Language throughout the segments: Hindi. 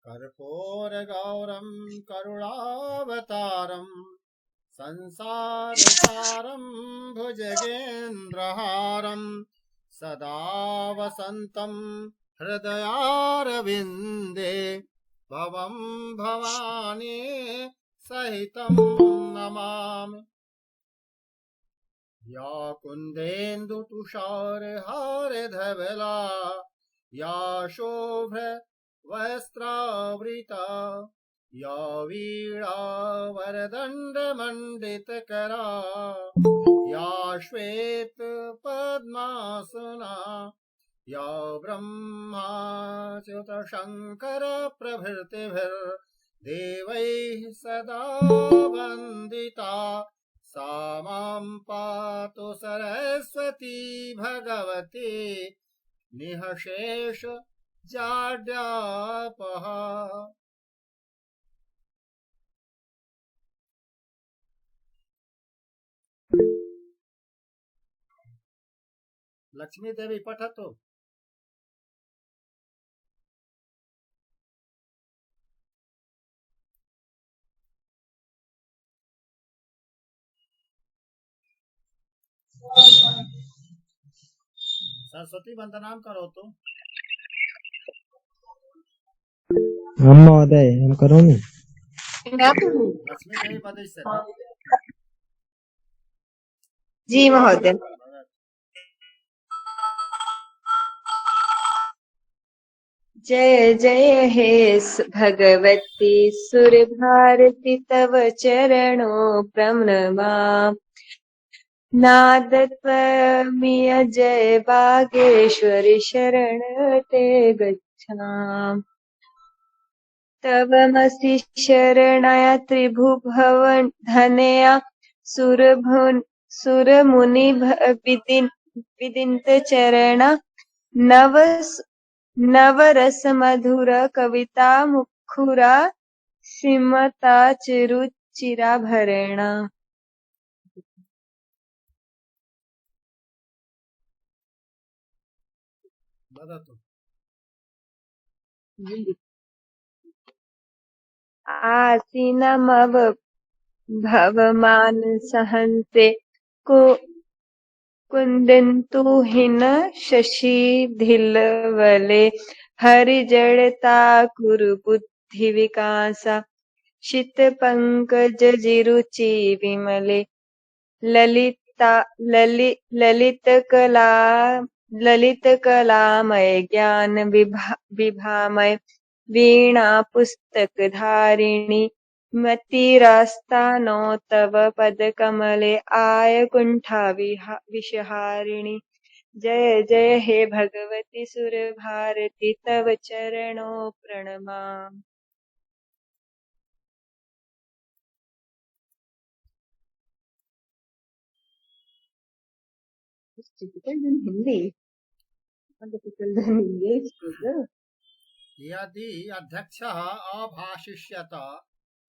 कर्पूरगौरं करुणावतारं संसारसारं भुजगेन्द्रहारं सदा वसन्तं हृदयारविन्दे भवं भवानी सहितं नमामि। या कुन्देन्दुतुषारहारधवला या शोभवस्त्रावृता या वीणावरदण्डमण्डितकरा या श्वेतपद्मासना या ब्रह्माच्युतशङ्करप्रभृतिभिर्देवैः सदा वन्दिता सा मां पातु सरस्वती भगवती निःशेष जाड्यापहा। लक्ष्मी देवी पठतु। सरस्वती वंदनाम करोतु। हम महोदय हम करोमि। लक्ष्मी देवी वदिष्यति। जी महोदय। जय जय हे भगवती सुर भारती तव चरणों प्रणमामि। नाद त्वमिय जय बागेश्वरी शरण ते गच्छामि। तवमसि शरणाय त्रिभुवन धनया सुरमुनि विदित चरण नवरस मधुर कविता मुखुरा श्रीमता चिरुचिरा भरेणा। आसीनमव भवमान सहन्ते कुंदन्तु हिन शशिधिलवले हरिजड़ता कुरु बुद्धि विकासा शित पंकज जिरुचि विमले ललित कलामय ज्ञान विभामय वीणा पुस्तक धारिणी मतिरास्ता नो तव पद कमले आय कुंठा विषहारिणी। जय जय हे भगवती सुर भारती तव चरणों प्रणमामि। हिंदी यदि अध्यक्षः अभाषिष्यत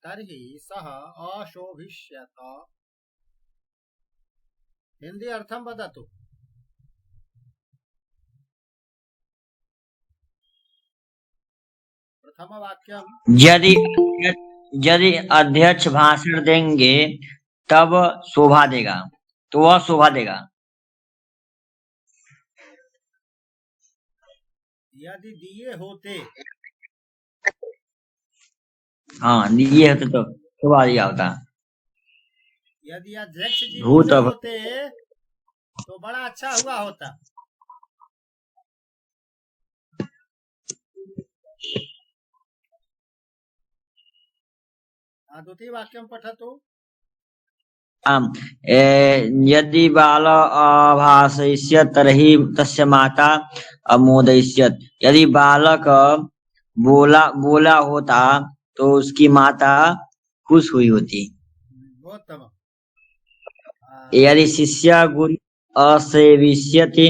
तर्हि सः अशोभिष्यत। हिंदी अर्थं वदतु। प्रथम वाक्यम यदि अध्यक्ष भाषण देंगे तब शोभा देगा, तो वह शोभा देगा। यदि दिए होते, हाँ दिए होते तो शोभा दिया होता। यदि अध्यक्ष जी होते तो बड़ा अच्छा हुआ होता। द्वितीय वाक्यं पठतु। यदि बाल अभाषयिष्यत् तर्हि तस्य माता अमोदयिष्यत्। यदि बालक बोला होता तो उसकी माता खुश हुई होती। यदि शिष्य गुरु असेविष्यति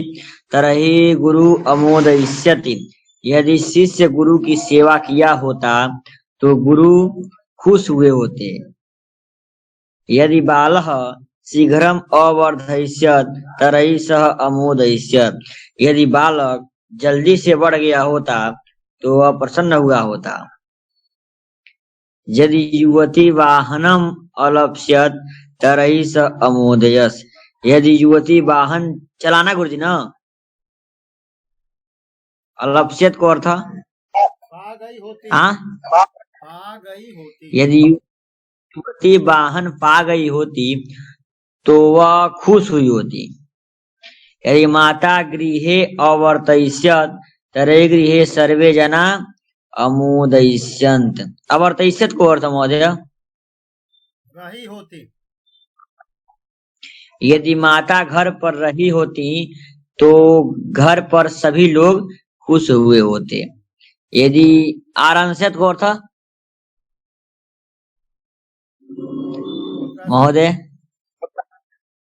तर्हि गुरु अमोदयिष्यति। यदि शिष्य गुरु की सेवा किया होता तो गुरु खुश हुए होते। यदि बालः शीघ्रम अवर्धयिष्यत् तर्हि सः अमोदयिष्यत्। यदि बालक जल्दी से बढ़ गया होता तो वह प्रसन्न हुआ होता। यदि युवती वाहनम अलप्स्यत तरही स अमोदयस। यदि युवती वाहन चलाना गुरुजी ना, अलप्स्यत को अर्थ पा गई होती, हाँ, पा गई होती। यदि युवती वाहन पा गई होती तो वह खुश हुई होती। यदि माता गृहे अवर्तयिष्यत तर्हि गृहे सर्वे जना अमोदयिष्यन्त। अवर्तयिष्यत को अर्थ महोदय, रही होती, यदि माता घर पर रही होती तो घर पर सभी लोग खुश हुए होते। यदि आरंस्यत को अर्थ महोदय,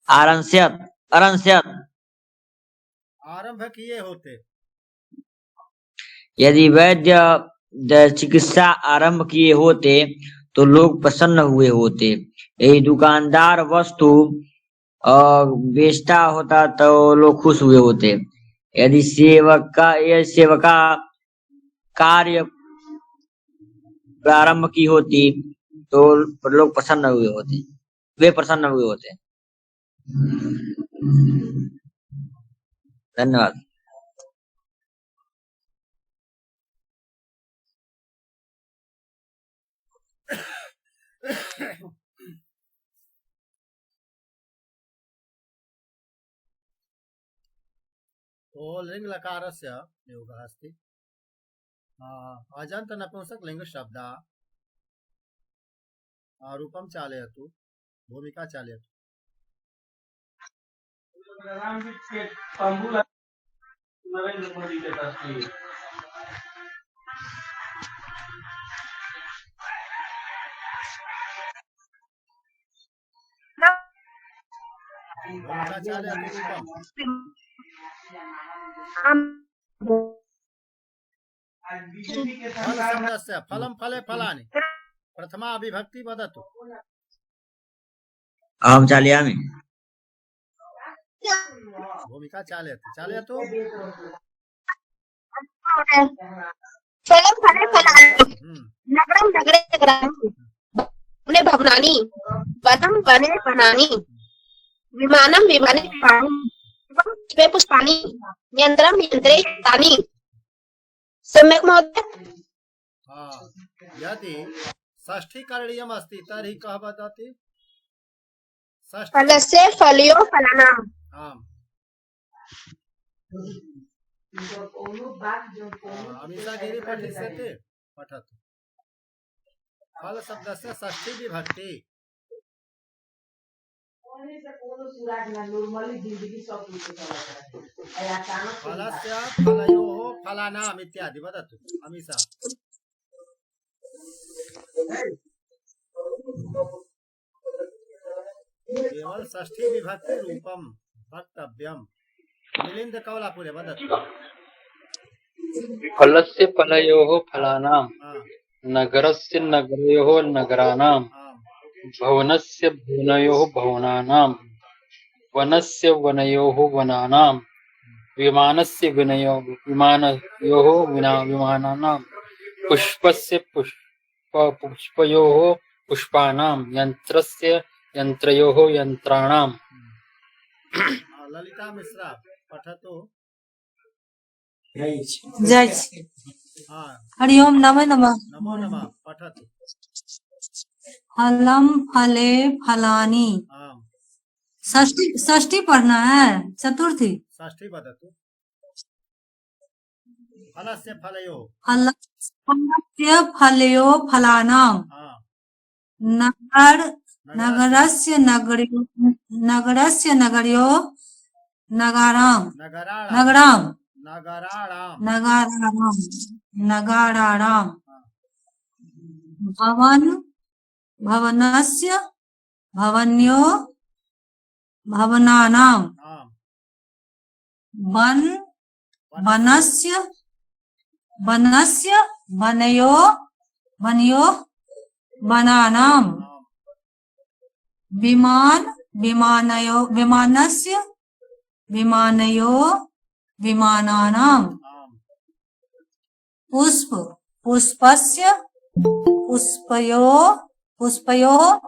आरंस्यत, अरंस्यत, आरंभ किए होते, यदि वैद्य चिकित्सा आरंभ किए होते तो लोग प्रसन्न हुए होते। यदि दुकानदार वस्तु बेचता होता तो लोग खुश हुए होते। यदि सेवका कार्य प्रारंभ की होती तो लोग प्रसन्न हुए होते, वे प्रसन्न हुए होते। धन्यवाद। तो लिंग लकारस्य योगः अस्ति। अजन्त नपुंसक लिंग शब्द रूपम चालयतु, भूमिका चालयतु। नरेंद्र मोदी के तस्वीर भूमिका चालयतु रूपम। फल शब्दस्य फलं फले फलानि प्रथमा विभक्ति वदतु। अहं चालयामि। भूमिका चालयतु, चालयतु। फलं फले फलानि, नगरं नगरे नगराणि, भवने भवनानि, वनं वने वनानि, विमानं विमाने विमानि, पुष्पे पुष्पाणि, यन्त्रं यन्त्रे यन्त्राणि। सम्यक् महोदय। यदि षष्ठी करणीयम् अस्ति तर्हि कः वदति? फलस्य फलयो फलानाम्। आम्। अमीषागिरी पठिष्यति, पठतु। फल शब्दस्य षष्ठी विभक्ति। फलस्य फलयोः फलानाम् इत्यादि वदतु अमीषा। केवल षष्ठी विभक्ति रूपम वक्तव्यम। मिलिंद कौलापुरे वदतु। फलस्य फलयोः फलानां, नगरस्य नगरयोः नगराणां, भवनस्य भवनयोः भवनानां, वनस्य वनयोः वनानां, विमानस्य विमानयोः विमानानां, पुष्पस्य पुष्पयोः पुष्पाणां, यन्त्रस्य यन्त्रयोः यन्त्राणां। ललिता मिश्रा पठतु। जय हरि ओम नमो नमः। नमो नमः पठतु। फलम फले फलानी। षष्ठी पढ़ना है, चतुर्थी। षष्ठी वदतु। फलस्य फलयो, फलस्य फलयो फलानां, नगरस्य नगरयो नगराणां, भवनस्य भवन्यो भवनानां, वनस्य वनयो वनानां, विमानस्य विमानयो विमानानां। पुष्प पुष्पस्य पुष्पयोः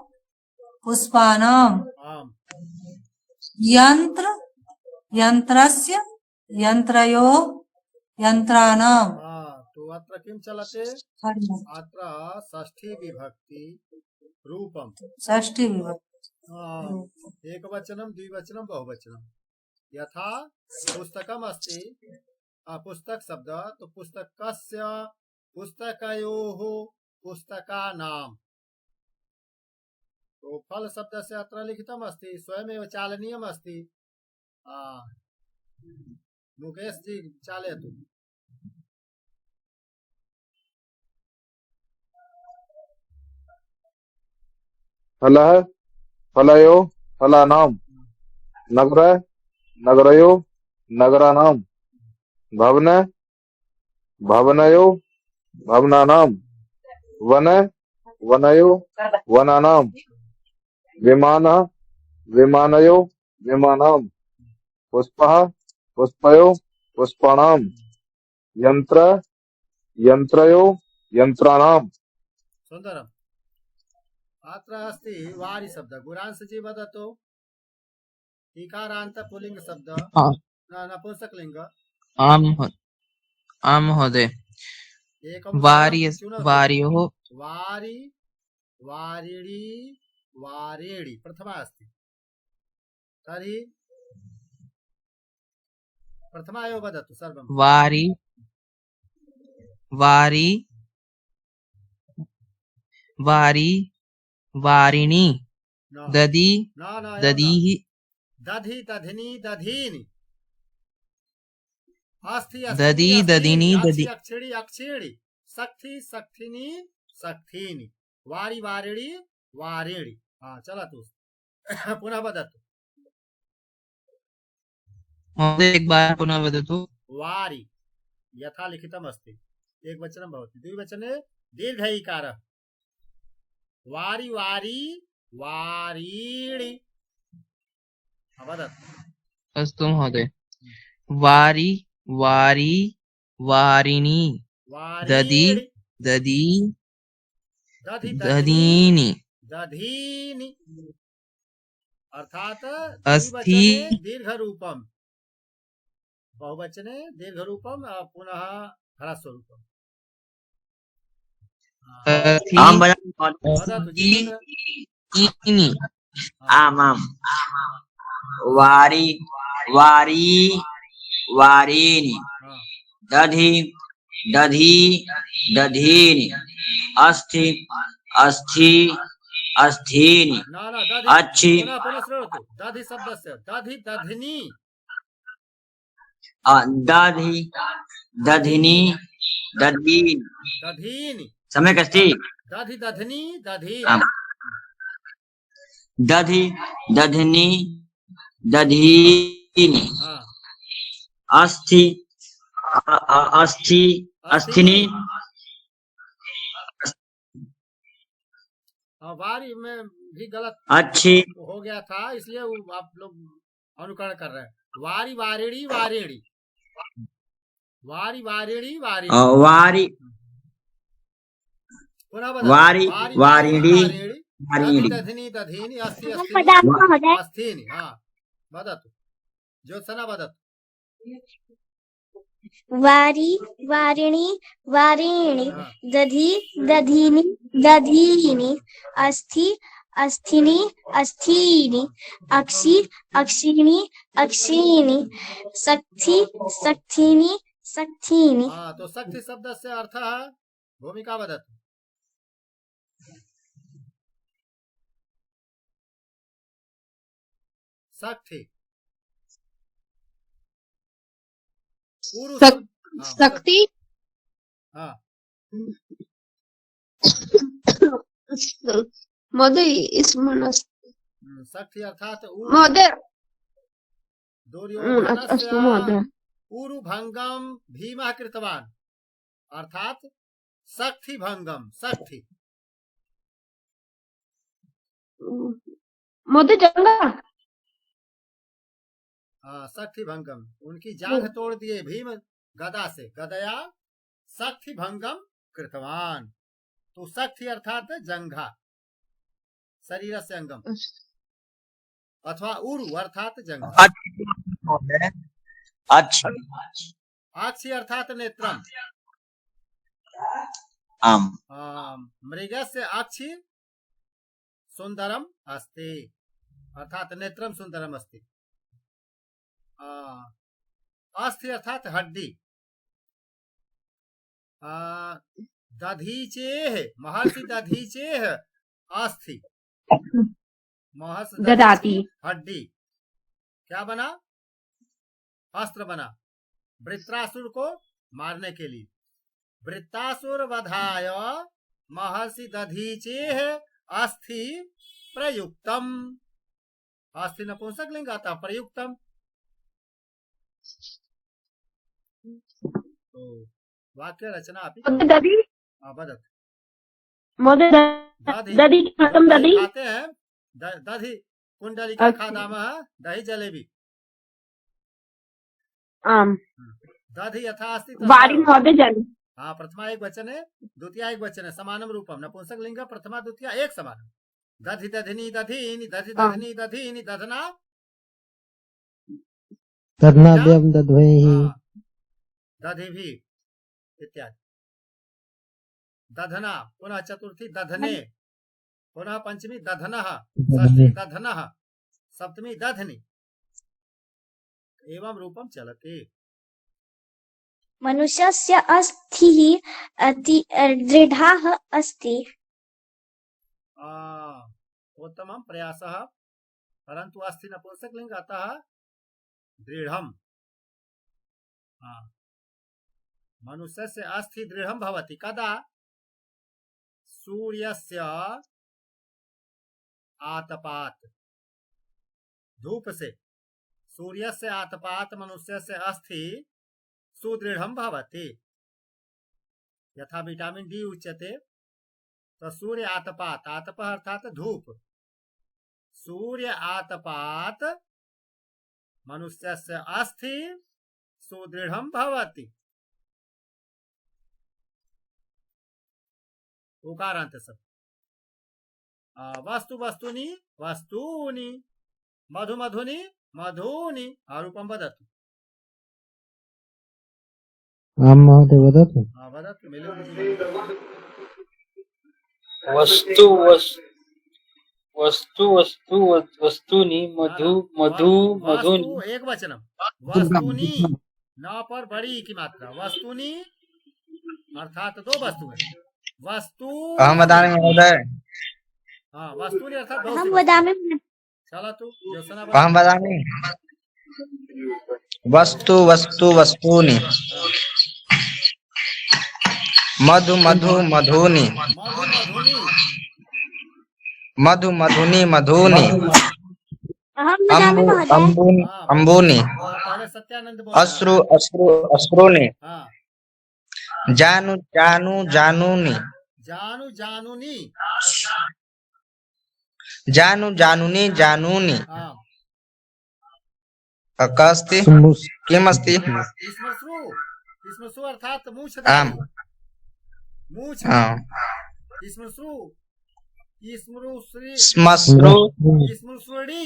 पुष्पाणाम् आम यंत्र यंत्रस्य यंत्रयोः यंत्राणाम् तो अत्र किं चलते अत्र षष्ठी विभक्ति रूपम षष्ठी विभक्ति एकवचनं द्विवचनं बहुवचनं यथा पुस्तकम् अस्ति पुस्तक शब्द तो पुस्तकस्य पुस्तकयोः पुस्तकानां तो फल शब्दस्य अत्र लिखितम् अस्ति स्वयमेव चालनीयम् अस्ति मुकेश जी चालयतु फलः फलयो फलानां नगर नगरयो नगराणां भवन भवनयो भवनानां वन वनयो वनानां विमान विमानयो विमानां पुष्पः पुष्पयो पुष्पाणां यंत्र यंत्रयो यंत्राणां सुन्दरम् अत्र अस्ति वारि शब्द गुरांश जी वदतु इकारान्त पुल्लिंग शब्द नपुंसकलिंग आम महोदय एकं वार्योः वारि वारिणी वारेणि प्रथमा अस्ति तर्हि प्रथमा एव वदतु सर्वं वारि वारि वारि वारिणी दधि दधीः दधि दधिनी दधीनि अस्ति दधि दधिनी दधि अक्षिणी अक्षिणी सक्थि सक्थिनी सक्थीनि वारि वारिणी वारेणि चलतु पुनः वदतु महोदय एक बार पुनः वदतु वारि यथा लिखितमस्ति एकवचनं भवति द्विवचने दीर्घ इकारः वारि वारि वारीणि वदतु अस्तु महोदय वारि वारि वारिणी दधि दधि दधीनि दधीनि अर्थात अस्ति दीर्घ रूपम बहुवचने दीर्घ रूपम पुनः ह्रस्व रूपम आम आम वारि वारी वारीनि दधि दधी दधीनि अस्ति अस्ति अस्थीनि अच्छी दधि शब्दस्य दधि दधिनी दधि दधिनी दधीनि दधीनि सम्यक् अस्ति दधि दधिनी दधीनि दधि दधिनी दधीनि अस्ति अस्ति अस्थिनि वारी में भी गलत अच्छी हो गया था इसलिए आप लोग अनुकरण कर रहे हैं वारी वारेणी वारेणी वारी वारेणी वारेणी वारी पुनः वारी वारिणी वारिणी दधिनी दधीनि अस्ति अस्ति अस्थिनि वदतु ज्योत्सना वदतु वारी वारिणी वारेणी दधि दधीनि दधीनि अस्ति अस्थिनि अस्थीनि अक्षि अक्षिणी अक्षीणि सक्थि सक्थिनि सक्थीनि तो सक्थि शब्द से अर्थ भूमिका वदतु सक्थि शक्ति महोदय इसमें सक्थि अर्थात महोदय दुर्योधनस्य ऊरुभंगम भीमः कृतवान् अर्थात सक्थि भंगम सक्थि महोदय जंगा सक्थि भंगम उनकी जांघ तोड़ दिए भीम गदा से गदया शक्ति भंगम कृतवान। तो शक्ति अर्थात जंघा, शरीर से अंगम, अथवा उरु अर्थात जंघा। अच्छा आक्षी अर्थात नेत्रम। आम मृगस्य अक्षी सुंदरम अस्ति अर्थात नेत्रम सुंदरम अस्ति। अस्थि अर्थात हड्डी। दधीचेह महर्षि दधीचेह अस्थि, महर्षि ददाति। हड्डी क्या बना? अस्त्र बना वृत्रासुर को मारने के लिए। वृत्तासुर वधाय महर्षि दधीचेह अस्थि प्रयुक्तम। अस्थि नपुंसक लिंग आता प्रयुक्तम। तो वाक्य रचना आप दधि बदत दधि दधि खाते हैं। दधि कुंडली का खादामः दही जलेबी। आम दधि यथा अस्ति वारी महोदय जल। हाँ, प्रथमा एक वचन है, द्वितीय एक वचन है, समानम रूपम। नपुंसक लिंग प्रथमा द्वितीय एक समान। दधि दधिनी दधीनि, दधि दधनी दधीनि, दधना दधना व्यम दध्वहि दधि भी इत्यादि। दधना पुनः चतुर्थी दधने, पुनः पंचमी दधनः, षष्ठी दधनः, सप्तमी दधनी। एवं रूपम चलते। मनुष्यस्य अस्थिः अति दृढः अस्ति। उत्तमं प्रयासः, परंतु अस्थि नपुंसक लिंग अतः दृढ़म। मनुष्यस्य अस्थि दृढ़म भवति कदा? सूर्यस्य आतपात, धूप से सूर्यस्य आतपात मनुष्यस्य अस्थि सुदृढ़म भवति। यथा विटामिन डी उच्यते, तो सूर्य आतपात, आतप अर्थात धूप, सूर्य आतपात मनुष्यस्य अस्थि सुदृढ़म भवति। उकारांत सब। वस्तु वस्तुनि वस्तूनि, मधु मधुनि मधूनि। आरूपम वदतु। आम महोदय वदतु। वदतु मिले। वस्तु वस्तु वस्तु वस्तूनि मधु मधु मधुनि। एक वचनम वस्तुनि, न पर बड़ी की मात्रा। वस्तुनि अर्थात दो वस्तु है। वस्तु अहम वदामि महोदय। हाँ, वस्तुनि अर्थात दो। अहम वदामि। चला तू योजना अहम वदामि। वस्तु वस्तु वस्तूनि, मधु मधु मधुनि, मधु मधुनि मधुनि, अहम वदामि महोदय। अम्बूनि, पहले सत्यानंद बोल। अश्रु अश्रु अश्रुनि, जानु जानु जानुनि, जानु जानुनि, जानु जानुनि जानुनि। अस्ति किम् अस्ति? स्मृसु अर्थात मूछ। आम मूछ। स्मृसु स्मश्रु स्मृसुड़ी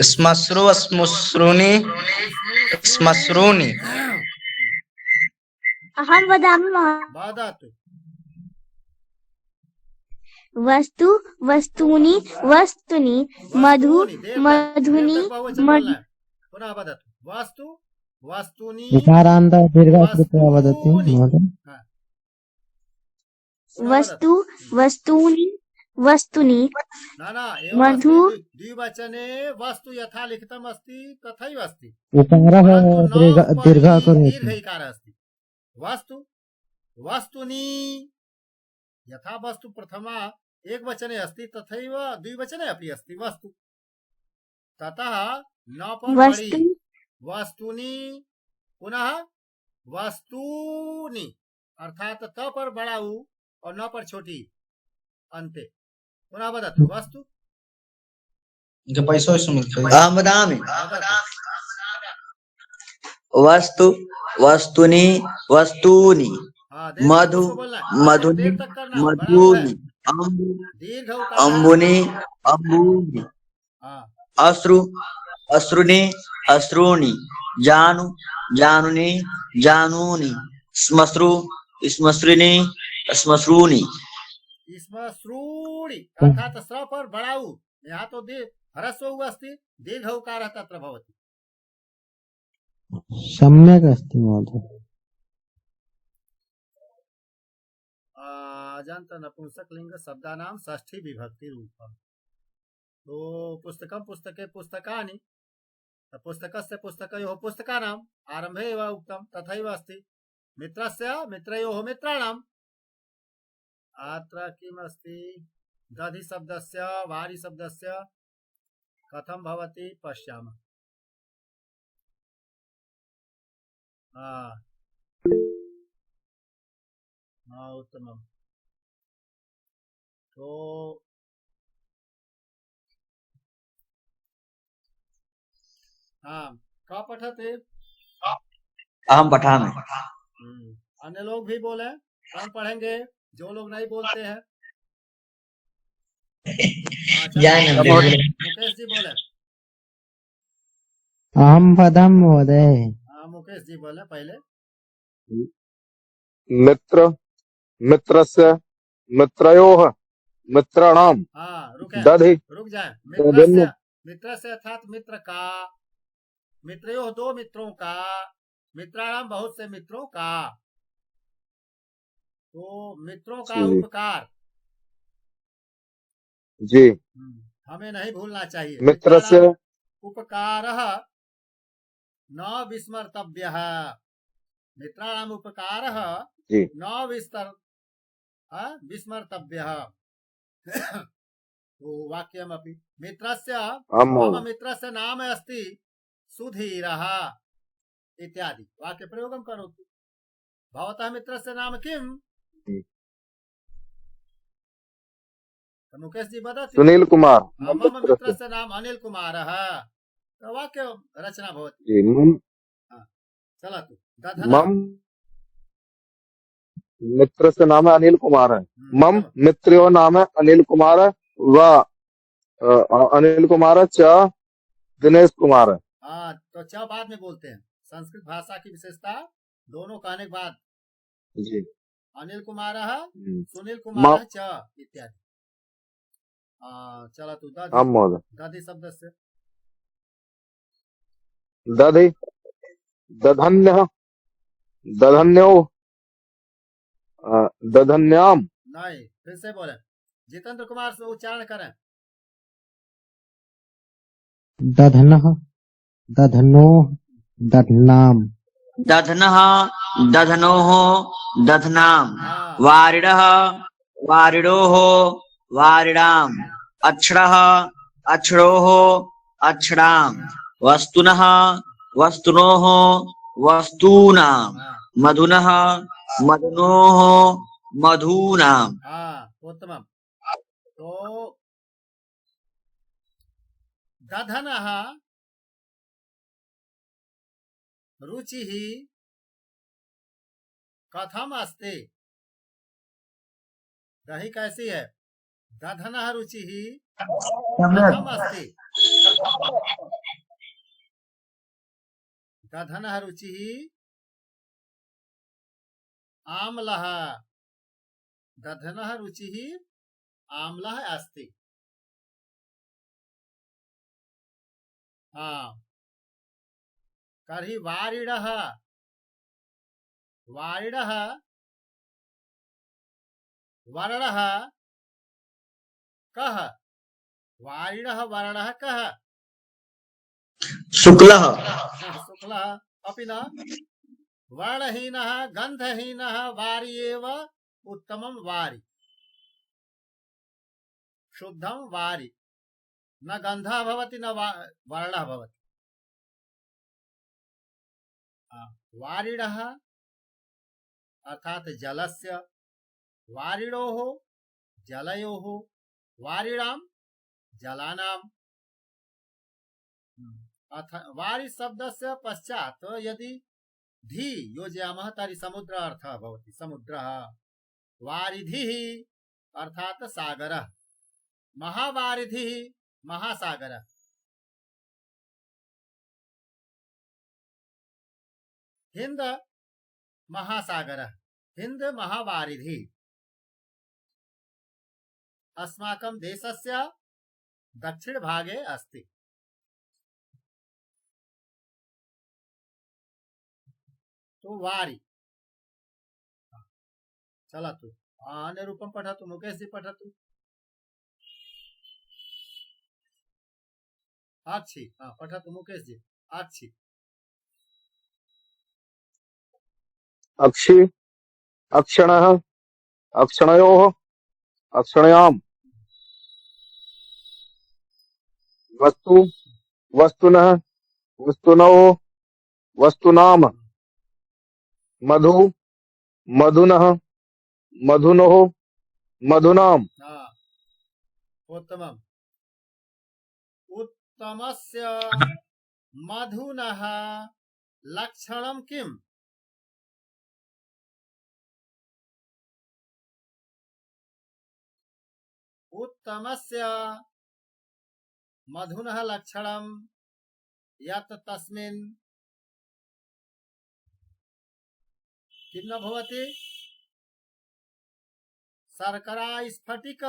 स्मश्रु स्मश्रुनि स्मश्रूनि। अहम वदामि महोदय। वस्तु वस्तूनि वस्तुनि, मधु मधुनि मधु। पुनः वदतु। वस्तु वस्तूनि विकारान्त दीर्घकृत्वा वदति महोदय। वस्तु वस्तूनि वस्तुनि मधु। द्विवचने वस्तु यथा लिखितम् अस्ति तथैव अस्ति। उकारः दीर्घः करोति। दीर्घइकारः अस्ति। वस्तु वस्तुनि यथा वस्तु प्रथमा एक वचने अस्ति तथैव द्विवचने अपि अस्ति वस्तु। ततः न पर बड़ी वस्तुनि, पुनः वस्तूनि अर्थात त पर बड़ा उ और न पर छोटी अंते। पुनः वदतु। वस्तु अहम वदामि। वस्तु वस्तुनि वस्तूनि हाँ देखो मधु उसको बोलना है मधुनि देर तक करना बड़ा है मधुनि अम्बु दीर्घ उकार है अम्बुनि अम्बूनि हाँ अश्रु अश्रुनि अश्रूणि जानु जानुनि जानूनि श्मश्रु श्मश्रुनि श्मश्रूनि इसमें श्रूणि अर्थात स्र पर बड़ाऊ यहाँ तो ह्रस्व अस्ति दीर्घ उकार तत्र भवति सम्यक् अस्ति महोदय। अजन्त नपुंसकलिंग शब्दानां षष्ठी विभक्ति रूपम् तो पुस्तकं पुस्तके पुस्तकानि पुस्तकस्य पुस्तकयोः पुस्तकानाम् आरम्भे एव उक्तं तथैव अस्ति मित्रस्य मित्रयोः मित्राणाम् अत्र किम् अस्ति दधि शब्दस्य वारि शब्दस्य कथं भवति पश्यामः उत्तमम् तो का पठते अहम पठामि अन्य लोग भी बोले हम पढ़ेंगे जो लोग नहीं बोलते हैं मुकेश जी बोले अहम वदामि महोदय। मुकेश जी बोले पहले मित्र मित्रस्य मित्रयोः मित्राणां दधि रुक जाए मित्र से अर्थात मित्र का मित्रयोः दो मित्रों का मित्राणाम बहुत से मित्रों का तो मित्रों का उपकार जी हमें नहीं भूलना चाहिए मित्र से उपकारः न विस्मर्तव्यः मित्राणाम उपकारः न विस्मर्तव्यः तो वाक्यमपि मित्रस्य मम मित्रस्य नाम अस्ति सुधीरः इत्यादि वाक्य प्रयोगं करोतु भवतः मित्रस्य नाम किम् मुकेश जी वदति सुनील कुमार मम मित्रस्य नाम अनिल कुमारः वाक्य रचना भवति चलतु मम मित्रस्य नाम अनिल कुमार है मम मित्रो नाम अनिल कुमार व अनिल कुमार च दिनेश कुमार है। तो च बाद में बोलते हैं संस्कृत भाषा की विशेषता दोनों कहने के बाद जी अनिल कुमार सुनील कुमार च इत्यादि चलतु दधि शब्द से दधि दधन्य दधन्यो दधन्याम नहीं फिर से बोले जितेंद्र कुमार से उच्चारण करें दधनः दधनो दधनाम दधनः दधनोः दधनाम वारिणः वारिणोः वारिणाम अक्षरः अक्षरोः अक्षराम वस्तुनः वस्तुनोः वस्तूनाम मधुनः मधुनोः मधूनाम। उत्तमम् तो दधनः रुचिः कथम अस्ति दही कैसी है दधनः रुचिः कथम अस्ति दधनः रुचिः आम्लः दधनः रुचिः आम्लः अस्ति तर्हि वारिणः वारिणः वर्णः कः वारिणः वर्णः कः शुक्लः शुक्लः अपि न वर्णहीनः गन्धहीनः वारि एव उत्तमं वारि शुद्धं वारि न गन्धः भवति न वर्णः भवति वारिणः अर्थात जलस्य वारिणोः जलयोः वारिणां जलानां वारि शब्दस्य पश्चात् यदि धी योजयामः तर्हि समुद्र अर्थः भवति। समुद्रः वारिधिः अर्थात् सागरः, महावारिधिः महासागरः। हिंद महासागरः, हिंद महावारिधिः। अस्माकं देशस्य दक्षिण भागे अस्ति। तो वारि चलतु अनुरूपं पठतु। मुकेश जी पठतु। आक्षि पठतु मुकेश जी। आक्षि अक्षि अक्षणः अक्षणयोः अक्षणयाम् वस्तु वस्तुनः वस्तुनोः वस्तुनाम मधु मधुनः मधुनोः मधुनाम। उत्तमम्। उत्तमस्य मधुनः लक्षणं किम्? उत्तमस्य मधुनः लक्षणं यत् तस्मिन् किं न भवति? शर्करा स्फटिक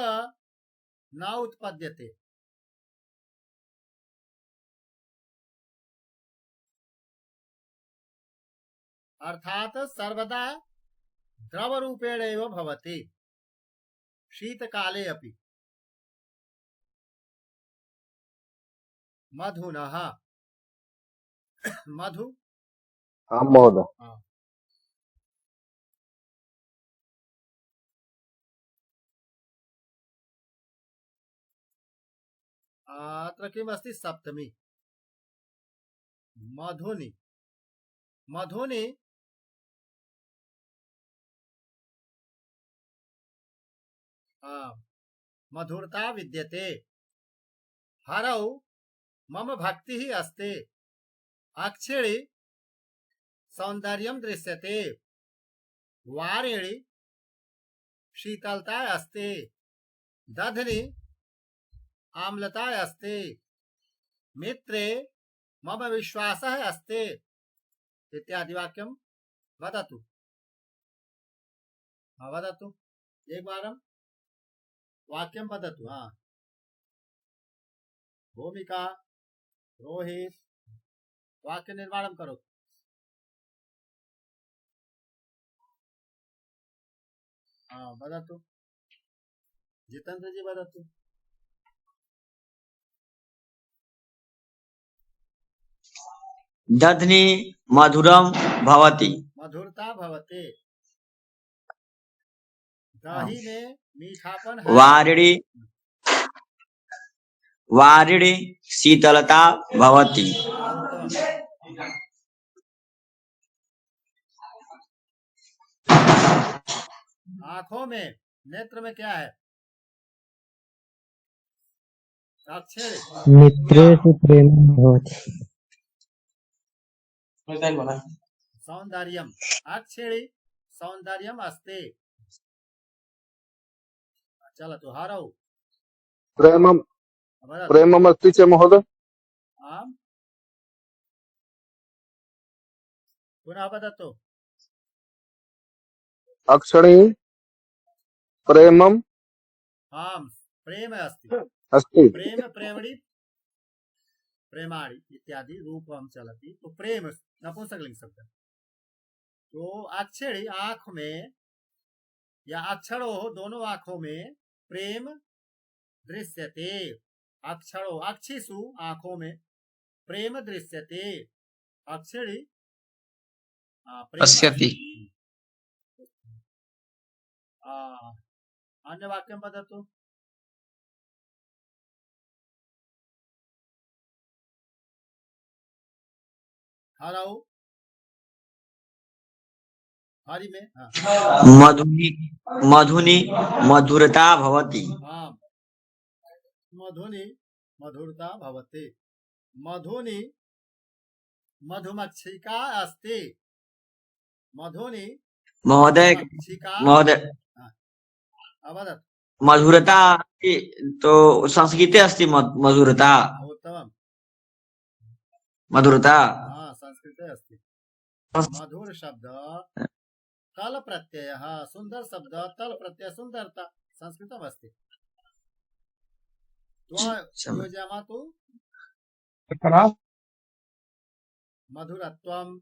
न उत्पद्यते। अर्थात सर्वदा द्रवरूपेण एव भवति, शीतकाले अपि। मधुनः मधु आं महोदय। अत्र किमस्ति? सप्तमी। मधुनि मधुनि मधुरता विद्यते। हरौ मम भक्तिः अस्ति। अक्षिणि सौन्दर्यं दृश्यते। वारिणि शीतलता अस्ति। दध्नि आम्लता अस्ति। मित्रे मम विश्वासः अस्ति इत्यादि वाक्यं वदतु। वदतु एकवारं वाक्यं वदतु। भूमिका रोहित वाक्य निर्माणं करोतु। वदतु जितेन्द्र जी वदतु। दध्नि मधुरं भवति। मधुरता भवति। दही में मीठापन है। वारिणि शीतलता भवति। आंखों में नेत्र में क्या है? अक्षर नेत्रेषु प्रेमः भवति। सौंदर्यम अक्षिणी सौंदर्यम अस्ति। चलतु हरौ प्रेमम् प्रेमम् अस्ति च महोदय। आम् पुनः वदतु। अक्षणी प्रेमम् आम् प्रेम अस्ति। अस्ति। प्रेम प्रेमणि प्रेमाणि इत्यादि रूपम चलति। तो प्रेम नपुंसकलिंग शब्द। तो अक्षरी आंख में या अक्षरों दोनों आंखों में प्रेम दृश्यते। अक्षरों अक्षिषु आंखों में प्रेम दृश्यते। अक्षरी पश्यति। अन्य वाक्यं वदतु। हरौ हरि में मधुनि मधुरता भवति। मधुनि मधुरता भवति। मधुनि मधुमक्षिका अस्ति मधुनि महोदय मक्षिका महोदय अवदत् मधुरता अस्ति, तो संस्कृते अस्ति मधुरता उत्तमम् मधुरता संस्कृते अस्ति मधुर शब्द तल प्रत्ययः सुन्दर शब्द तल प्रत्यय सुन्दरता संस्कृतम् अस्ति योजयामः मधुरत्वम्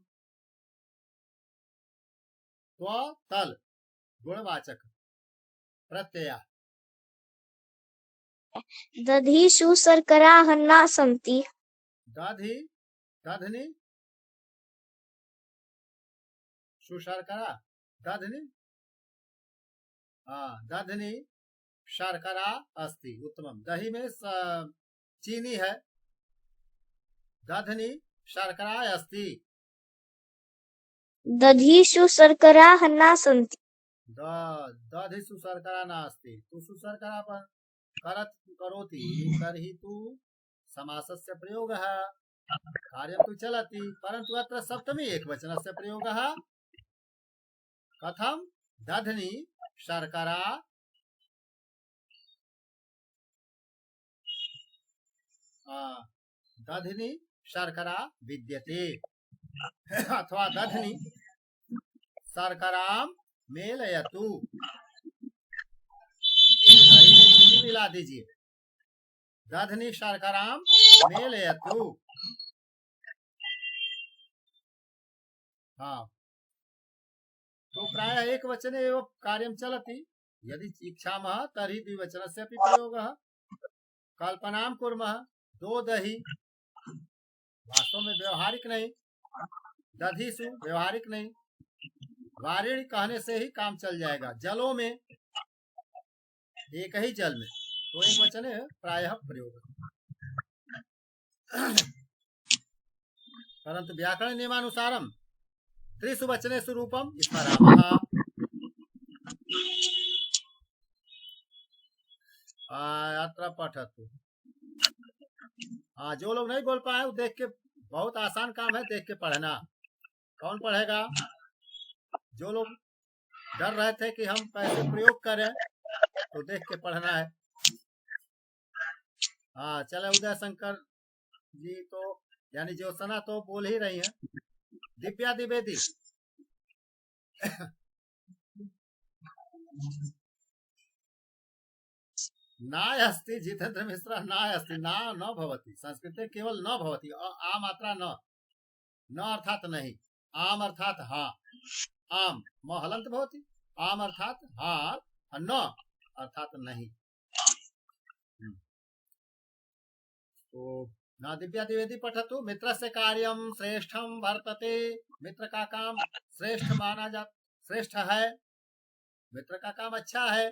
तल गुणवाचक प्रत्यय दधिषु शर्कराः न सन्ति दधि दधनि सुशर्करा दधनि दधनि शर्करा अस्ति उत्तमम दही में चीनी है दधनि शर्करा अस्ति दधिषु शर्कराः न सन्ति दधिषु शर्करा नास्ति तु सुशर्करा पर करोति तर्हि तु समासस्य प्रयोगः कार्यं तु चलति परन्तु अत्र सप्तमी एकवचनस्य प्रयोगः कथं दधनि शर्करा दधनि शर्करा विद्यते अथवा दधनि शर्करां मेलयतु दही में चीनी मिला दीजिए दधनि शर्करां मेलयतु तो प्रायः एक वचने एव कार्यं चलति यदि इच्छामः तर्हि द्विवचनस्य अपि प्रयोगः कल्पनां कुर्मः दो दही वास्तव में व्यवहारिक नहीं दधिसु व्यवहारिक नहीं वारिणी कहने से ही काम चल जाएगा जलों में एक ही जल में तो एक वचन है प्रायः प्रयोग परंतु व्याकरण नियमानुसारम त्रिषु वचनेषु रूपम स्मरामः अत्र पठतु जो लोग नहीं बोल पाए वो देख के बहुत आसान काम है देख के पढ़ना कौन पढ़ेगा जो लोग डर रहे थे कि हम कैसे प्रयोग करें तो देख के पढ़ना है चले उदय शंकर जी तो यानी ज्योत्सना तो बोल ही रही है दिव्या द्विवेदी नाय अस्ति जितेंद्र मिश्रा नाय अस्ति ना न भवति संस्कृते केवल न भवति आ मात्रा न अर्थात नहीं आम अर्थात हाँ आम म हलंत भवति आम अर्थात हाँ न अर्थात नहीं तो न दिव्या द्विवेदी पठतु मित्रस्य कार्यम श्रेष्ठम वर्तते मित्र का काम श्रेष्ठ माना जा श्रेष्ठ है मित्र का काम अच्छा है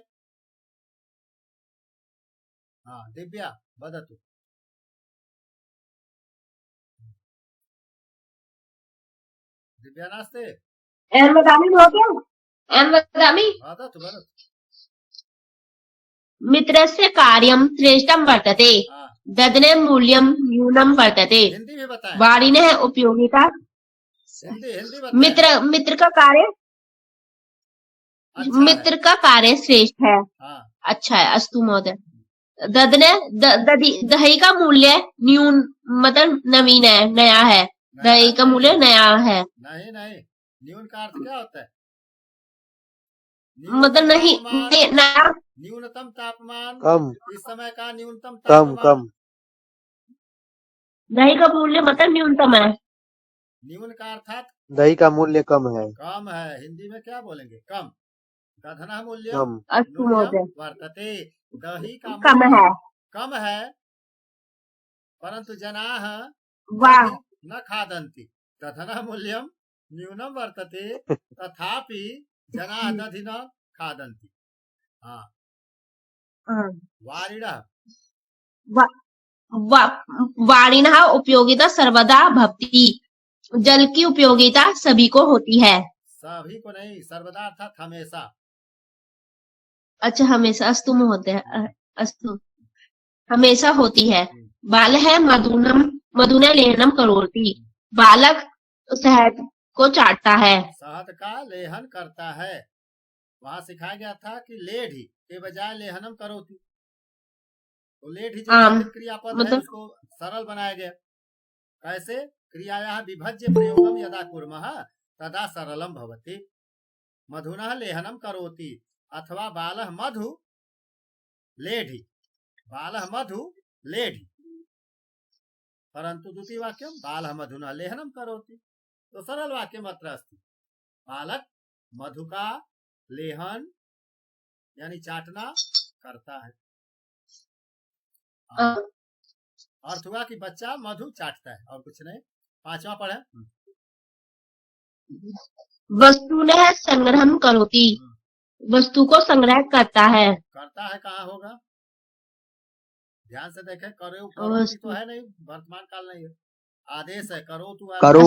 दिव्या वदतु दिव्या नास्ते एन वदामि भवतु एन वदामि वदतु वदतु मित्रस्य कार्यं श्रेष्ठं वर्तते ददने मूल्यं न्यूनं वर्तते हिंदी में बताएं वारिणः उपयोगिता हिंदी बताएं मित्र का कार्य अच्छा मित्र का कार्य श्रेष्ठ है अच्छा है अस्तु महोदय ददने दही का मूल्य न्यून मतलब नवीन है नया है दही का मूल्य नया है नहीं नहीं न्यून का अर्थ क्या होता है मतलब नहीं नया न्यूनतम तापमान कम इस समय का न्यूनतम कम तापमान कम दही का मूल्य मतलब न्यूनतम है न्यून का अर्थात दही का मूल्य कम है कम है हिंदी में क्या बोलेंगे कम दधना मूल्य कम अस्तु महोदय वर्तते दही का कम मूल्य है कम है परंतु जनाः वाह न खादन्ति दधना मूल्यं न्यूनं वर्तते तथापि जनाः दधि न खादन्ति वारिणः वारिणः उपयोगिता सर्वदा भवति जल की उपयोगिता सभी को होती है सभी को नहीं सर्वदा अर्थात हमेशा अच्छा हमेशा अस्तु महोदय अस्तु हमेशा होती है बालः मधुना लेहनम करोति बालक शहद को चाटता है। शहद का लेहन करता है। वहां सिखाया गया था कि लेढ़ी के बजाय लेहनम करोति, तो लेढ़ी जो आम, क्रियापद है मतलब उसको सरल बनाया गया। कैसे? क्रियायाः विभज्य प्रयोगम यदा कुर्मः तदा सरलम भवति। मधुनः लेहनम करोति अथवा बालः मधु लेढ़ी, बालः मधु लेढ़ी, परंतु द्वितीय वाक्यम बालः मधुना लेहनम करोति। तो सरल वाक्यम अत्र अस्ति। बालक मधु का लेहन यानी चाटना करता है। अर्थ हुआ कि बच्चा मधु चाटता है और कुछ नहीं। पांचवा पढ़े। वस्तुनः संग्रहं करोति, वस्तु को संग्रह करता है। करता है कहाँ होगा? ध्यान से देखें, करो करोति तो है नहीं, वर्तमान काल नहीं है, आदेश है करो तू करो।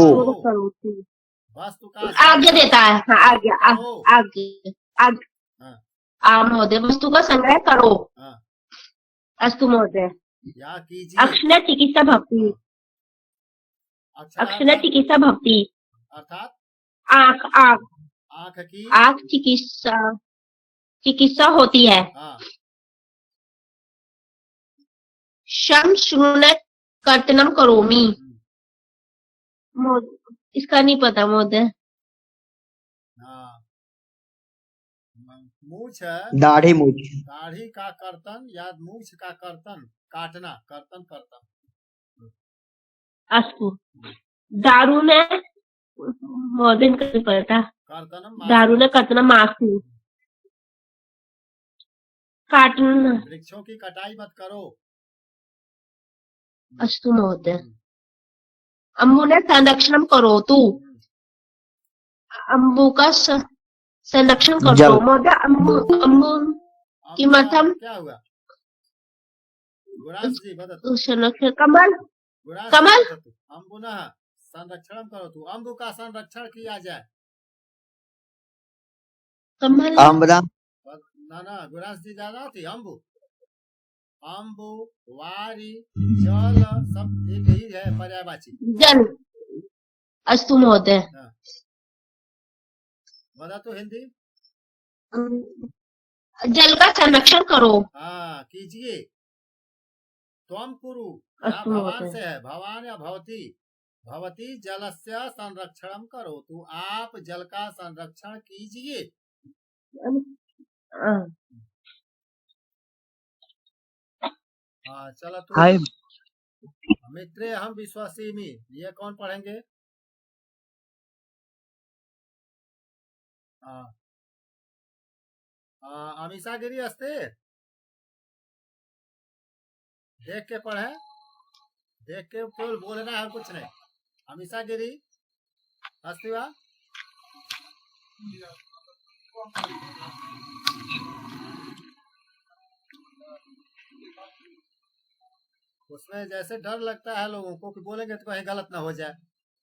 वस्तु का आज्ञा देता है। हाँ, आज्ञा महोदय, वस्तु का संग्रह करो। अस्तु महोदय। या कीजिए। अक्षर चिकित्सा भक्ति, अक्षर चिकित्सा भक्ति अर्थात आँख की आँख चिकित्सा होती है। शम श्रुण कर्तनम करोमि, इसका नहीं पता महोदय। मूछ, दाढ़ी मूछ, दाढ़ी का कर्तन या मूछ का कर्तन, काटना, कर्तन कर्तन। अस्तु। दारुण महोदय का नहीं पता। दारुण कर्तनम मास्तु, काटना। वृक्षों की कटाई मत करो। अस्तु महोदय। अम्बुने संरक्षणम करोतु, अम्बु का संरक्षण करो महोदय। अम्बु किमर्थम? क्या हुआ? गुराज जी बदतु। संरक्षण कमल कमल अम्बुनः संरक्षण करोतु, अम्बु का संरक्षण किया जाए। कमल अम्बदा ना गुराज जी जाना थी। अम्बु, अम्बु, वारी, जल सब एक ही है, पर्यायवाची। जल। अस्तु महोदय। बता तो हिंदी। जल का संरक्षण करो। हाँ, कीजिए। त्वम कुरु, भवान से है, भवान या भवती, भवती जलस्य संरक्षण करो, तो आप जल का संरक्षण कीजिए। हाँ, चलो तो मित्रे हम विश्वासीमि, ये कौन पढ़ेंगे? अमीषा गिरी अस्ते, देख के पढ़े, देख के केवल बोलना है, कुछ नहीं। अमीषा गिरी अस्ति वा? उसमें जैसे डर लगता है लोगों को कि बोलेंगे तो कहीं गलत ना हो जाए।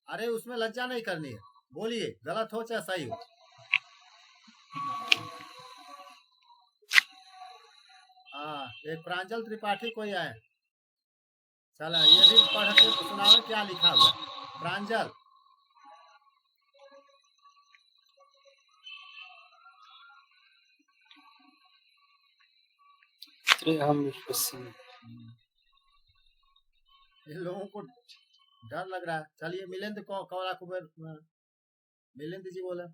अरे उसमें लज्जा नहीं करनी है, बोलिए, गलत हो चाहे सही हो। हाँ, एक प्रांजल त्रिपाठी कोई आए, चला ये भी पढ़ के सुनाओ क्या लिखा हुआ। प्रांजल। हम विश्वसीमि। इन लोगों को डर लग रहा है। चलिए मिलिंद कौला कुबेर, मिलिंद जी बोले।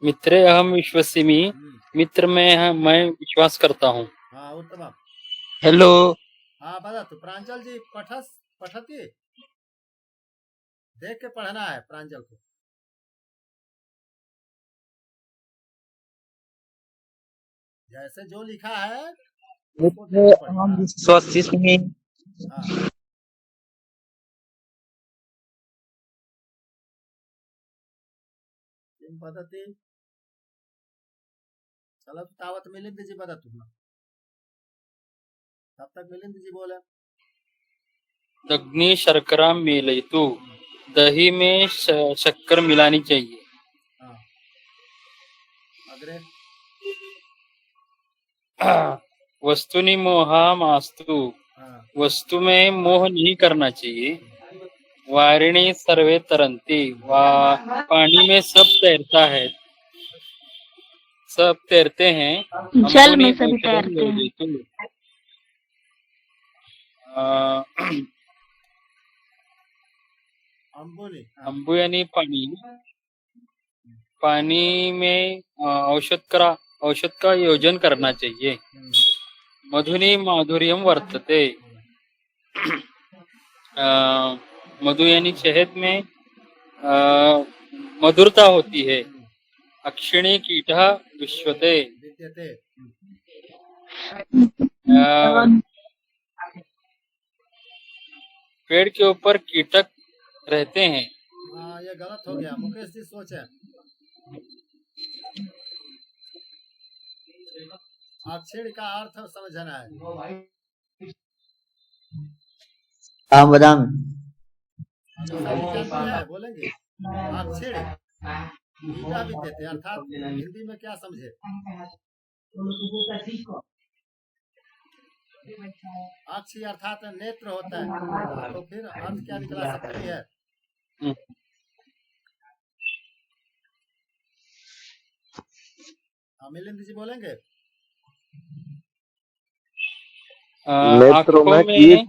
मित्रे अहम विश्वसिमि, मित्र में मैं विश्वास करता हूँ। हाँ, उत्तम। हेलो। हाँ बता तो प्रांजल जी पठती देख के पढ़ना है प्रांजल को। जैसे जो लिखा है मित्रे अहम विश्वसिमि। पद्धति। चलो तावत मिलिंद जी बता तुम, तब तक मिलिंद जी बोले। दग्नि शर्करा मेलयतु, दही में शक्कर मिलानी चाहिए। अग्रे। वस्तुनि मोहा मास्तु, वस्तु में मोह नहीं करना चाहिए। वारिणी सर्वे तरंती, पानी में सब तैरता है, सब तैरते हैं। जल में अम्बुनी सभी औषधम तैरते हैं। योजयतु, अ, अम्बुली अम्बु यानी पानी, पानी में औषध का योजन करना चाहिए। मधुनी माधुर्यम वर्तते, मधु यानी शहद में मधुरता होती है। अक्षिणी कीटः विश्वते, विद्यते। पेड़ के ऊपर कीटक रहते हैं। हाँ, ये गलत हो गया। मुकेश जी सोचे अक्षिण का अर्थ समझना है। हाँ बदाम। बोलेंगे अक्षिण कीटा विद्यते, अर्थात हिंदी में क्या समझे? अक्षी अर्थात नेत्र होता है, तो फिर अर्थ क्या निकला सकती है? मिलिंद जी बोलेंगे नेत्रों में कीट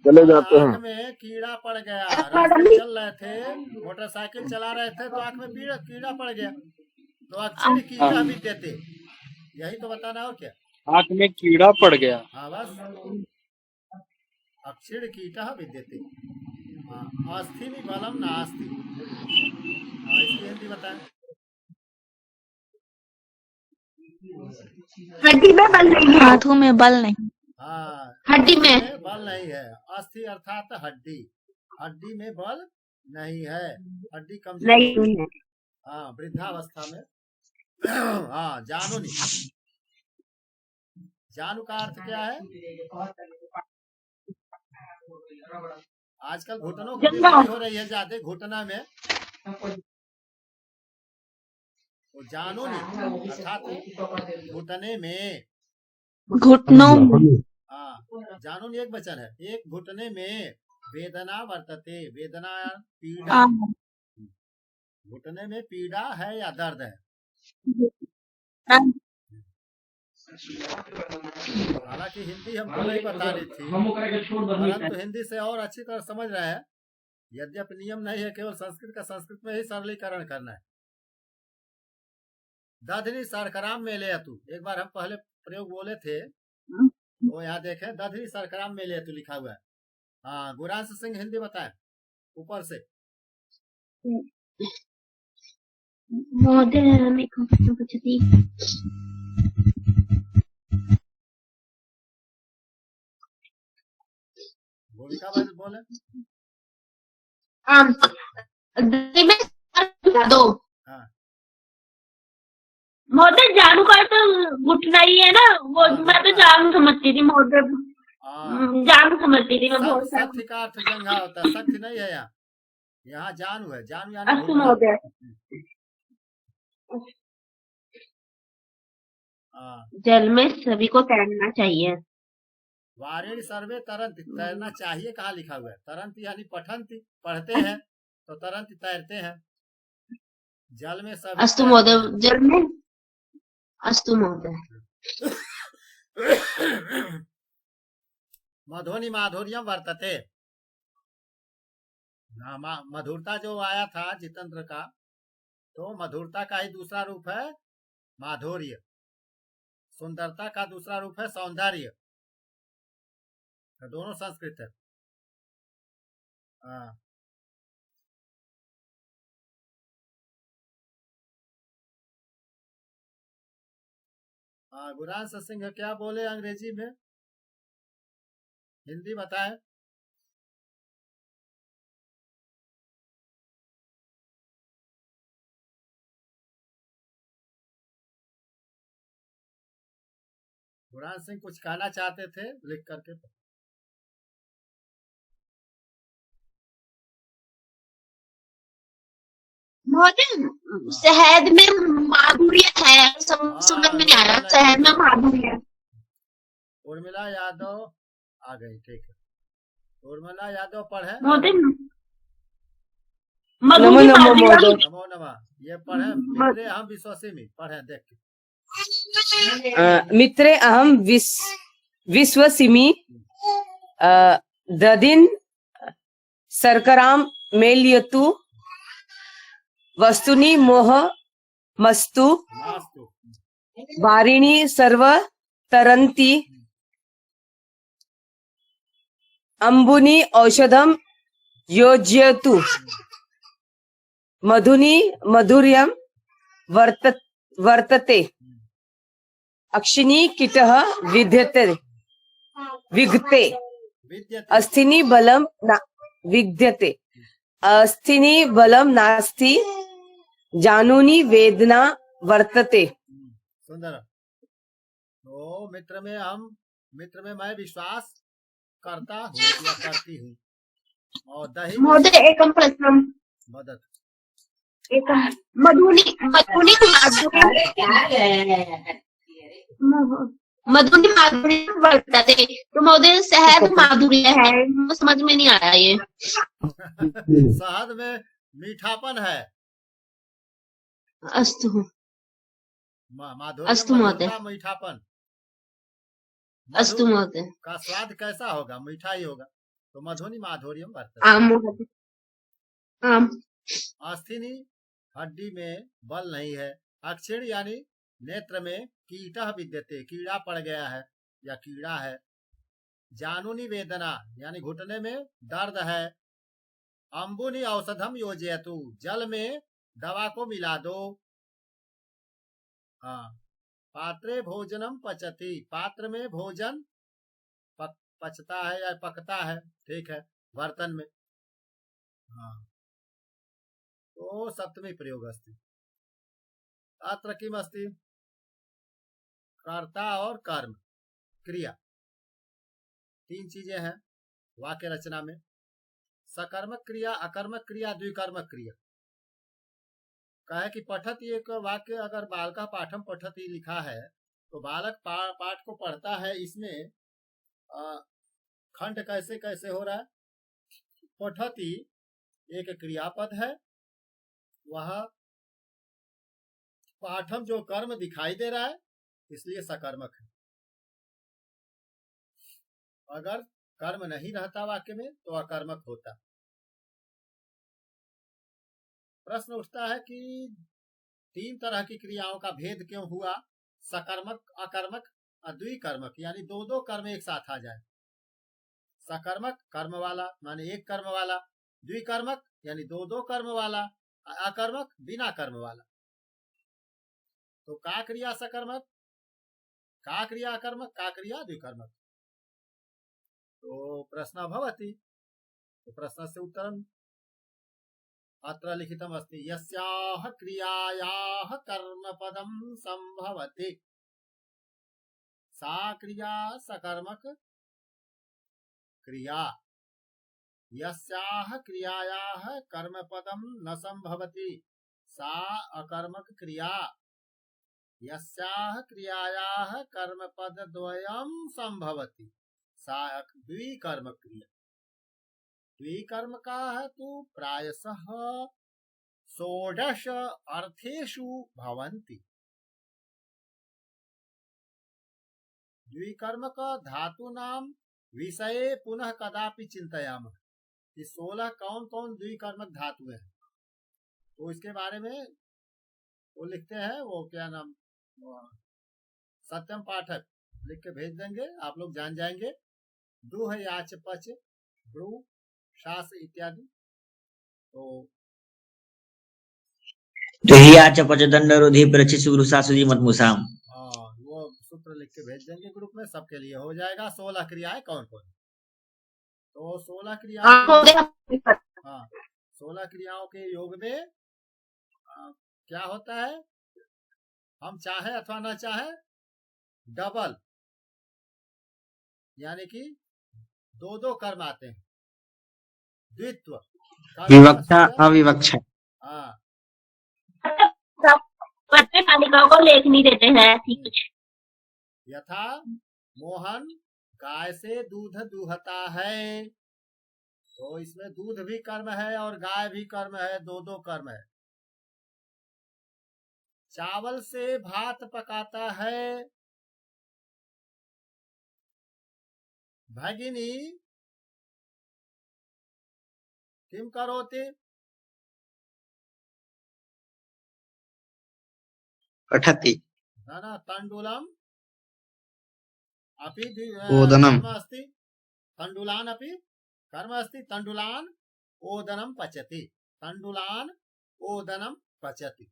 चले जाते आँख हैं। में कीड़ा पड़ गया। रास्ते चल रहे थे, मोटरसाइकिल चला रहे थे, तो आँख में कीड़ा पड़ गया, तो अक्षिण कीटा विद्यते, यही तो बताना। और क्या? आँख में कीड़ा पड़ गया। हाँ बस, अक्षिण कीटा विद्यते। अस्थि में बलम नास्ति। इसकी हिंदी बताएं। हड्डी में बल नहीं है, हाथों में बल नहीं। हाँ, हड्डी में बल नहीं है। अस्थि अर्थात हड्डी, हड्डी में बल नहीं है, हड्डी कमजोर नहीं है। हाँ, वृद्धावस्था में। हाँ, जानू नहीं। जानू का अर्थ क्या है? आजकल घुटनों की बीमारी हो रही है ज्यादा, घुटना में। वो जानू नहीं अर्थात घुटने में, घुटनों हाँ, जानून एक वचन है। एक घुटने में वेदना वर्तते, वेदना पीड़ा, घुटने में पीड़ा है या दर्द है। हालांकि हिंदी हमको नहीं बता रही थी, परंतु हिंदी से और अच्छी तरह समझ रहे हैं। यद्यपि नियम नहीं है केवल संस्कृत का संस्कृत में ही सरलीकरण करना है। दधनी सरकराम में ले तू, एक बार हम पहले प्रयोग बोले थे, वो यहाँ देखें, दधनी सरकराम में ले तू लिखा हुआ है। हाँ, गुरांश सिंह हिंदी बताएं ऊपर से। भूमिका बोले। दो हाँ, महोदय, जानू का तो घुटना ही है ना, वो मैं तो जानू समझती थी महोदय, जानू समझती थी मैं बहुत सारा। सत्य का अर्थ जंघा होता है, सत्य नहीं है यहाँ। यहाँ जानू है, जानू यानी अस्तु महोदय। जल में सभी को तैरना चाहिए। वारिण सर्वे तरंत, तैरना चाहिए कहाँ लिखा हुआ है? तरंत यानी पठंती, पढ़ते हैं तो तरंत तैरते हैं। जल में सभी अस्तु महोदय, जल में अस्तु महोदय। मधुनी माधुर्यम वर्तते। मधुरता जो आया था जितेंद्र का, तो मधुरता का ही दूसरा रूप है माधुर्य। सुंदरता का दूसरा रूप है सौंदर्य। तो दोनों संस्कृत है। हाँ, गुरांश सिंह क्या बोले अंग्रेजी में? हिंदी बताएं। गुरांश सिंह कुछ कहना चाहते थे, लिख करके। महोदय, शहद में माधुर्य है, समझ में नहीं आ रहा। शहद में माधुर्य। उर्मिला यादव आ गई, ठीक है। उर्मिला यादव पढ़े। महोदय, मधुनी नमो माधुर्यम महोदय। नमो नमः। ये पढ़े मित्रे हम विश्वासिमी, पढ़े देख के। मित्रे अहम विश्वसिमि दधिन शर्कराम मेलयतु वस्तुनि मोह मस्तु मास्तु वारिणी सर्व तरन्ति अम्बुनि औषधम योजयतु मधुनि मधुर्यम वर्तते अक्षिणी कीटः विद्यते विघ्ते विद्यते अस्थिनि बलम विद्यते अस्थिनि बलम नास्ति जानूनि वेदना वर्तते। सुंदर। तो मित्र में मैं विश्वास करता हूँ या करती हूँ। और दही में महोदय एकं प्रश्नम् मदद एकं मधुनि मधुनि माधुर्यं वर्तते। तो महोदय शहद माधुर्य है, समझ में नहीं आया ये। शहद में मीठापन है। अस्तु माधुर्य अस्तु महोदय। मधुरता, मीठापन। अस्तु मधु महोदय। का स्वाद कैसा होगा? मीठा ही होगा। तो मधुनि माधुर्यम वर्तते। आम महोदय आम। अस्थिनि हड्डी में बल नहीं है। अक्षिण यानी नेत्र में कीटः विद्यते, कीड़ा पड़ गया है या कीड़ा है। जानूनी वेदना यानी घुटने में दर्द है। अम्बुनि औषधम योजयतु, जल में दवा को मिला दो। हाँ। पात्रे भोजनम पचति, पात्र में भोजन पचता है या पकता है, ठीक है, बर्तन में। हाँ। तो सप्तमी प्रयोग अस्ति। अत्र किम अस्ति? कर्ता और कर्म क्रिया, तीन चीजें हैं वाक्य रचना में। सकर्मक क्रिया, अकर्मक क्रिया, द्विकर्मक क्रिया। कहे कि पठति, एक वाक्य अगर बालका पाठम पठति लिखा है तो बालक पाठ को पढ़ता है। इसमें खंड कैसे कैसे हो रहा है? पठति एक क्रियापद है, वह पाठम जो कर्म दिखाई दे रहा है इसलिए सकर्मक है। अगर कर्म नहीं रहता वाक्य में तो अकर्मक होता। प्रश्न उठता है कि तीन तरह की क्रियाओं का भेद क्यों हुआ? सकर्मक, अकर्मक और द्विकर्मक, यानी दो दो कर्म एक साथ आ जाए। सकर्मक कर्म वाला माने एक कर्म वाला, द्विकर्मक यानी दो दो कर्म वाला, अकर्मक बिना कर्म वाला। तो का क्रिया सकर्मक, का क्रिया अकर्मक, का क्रिया द्विकर्मक। तो प्रश्न भवति, तो प्रश्न से उत्तरम अत्र लिखितम अस्ति। यस्याः क्रियायाः कर्मपदं संभवति सा क्रिया सकर्मक क्रिया। यस्याः क्रियायाः कर्मपदं न संभवति सा अकर्मक क्रिया। यस्याः क्रियायाः कर्मपदद्वयं संभवति सा द्विकर्मक क्रिया। द्विकर्म का है तो प्रायशः 16 अर्थेषु भवन्ति। द्विकर्म का धातु नाम विषये पुनः कदापि चिंतयामः। ये 16 कौन कौन द्विकर्मक धातु है तो इसके बारे में वो लिखते हैं, वो क्या नाम, सत्यम पाठक लिख के भेज देंगे, आप लोग जान जाएंगे। दुह, याच, पच, ब्रू, शास इत्यादि। तो ही आच पचदंड रोधी प्रचि सुगुरु सासुजी मत मुसाम। वो सूत्र लिख के भेज देंगे ग्रुप में, सबके लिए हो जाएगा। 16 क्रियाएं कौन कौन? तो 16 क्रियाएं, हाँ, 16 क्रियाओं के योग में क्या होता है? हम चाहे अथवा न चाहे डबल, यानी कि दो दो कर्म आते हैं। द्वित्व, विवक्षा अविवक्षा। हाँ, तालिकाओं को लेखनी देते हैं कुछ। यथा मोहन गाय से दूध दूहता है, तो इसमें दूध भी कर्म है और गाय भी कर्म है, दो दो कर्म है। चावल से भात पकाता है भगिनी किम करोति, पठति न तंडुलम अपि ओदनम कर्म अस्ति, तंडुलान अपि कर्म अस्ति, तंडुलान ओदनम पचति, तंडुलान ओदनम पचति।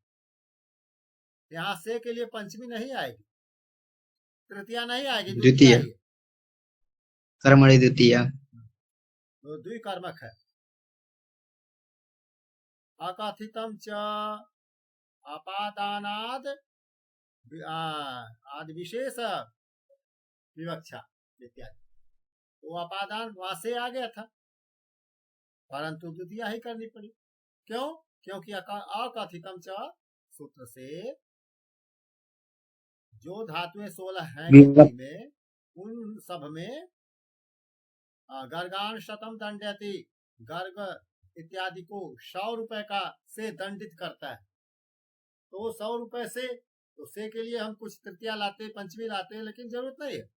यहाँ से के लिए पंचमी नहीं आएगी, तृतीया नहीं आएगी, द्वितीया ही है। कर्मणि द्वितीया तो द्विकर्मक है। अकथितम च अपादानाद आदि विशेष विवक्षा इत्यादि। वो अपादान वहां से आ गया था, परंतु द्वितीया ही करनी पड़ी। क्यों? क्योंकि अकथितम च सूत्र से जो धातुएं 16 हैं हिंदी में, उन सब में गर्गान शतम दंडयति, गर्ग इत्यादि को 100 रुपए का से दंडित करता है। तो 100 रुपए से, तो से के लिए हम कुछ तृतीया लाते, पंचमी लाते, लेकिन जरूरत नहीं है,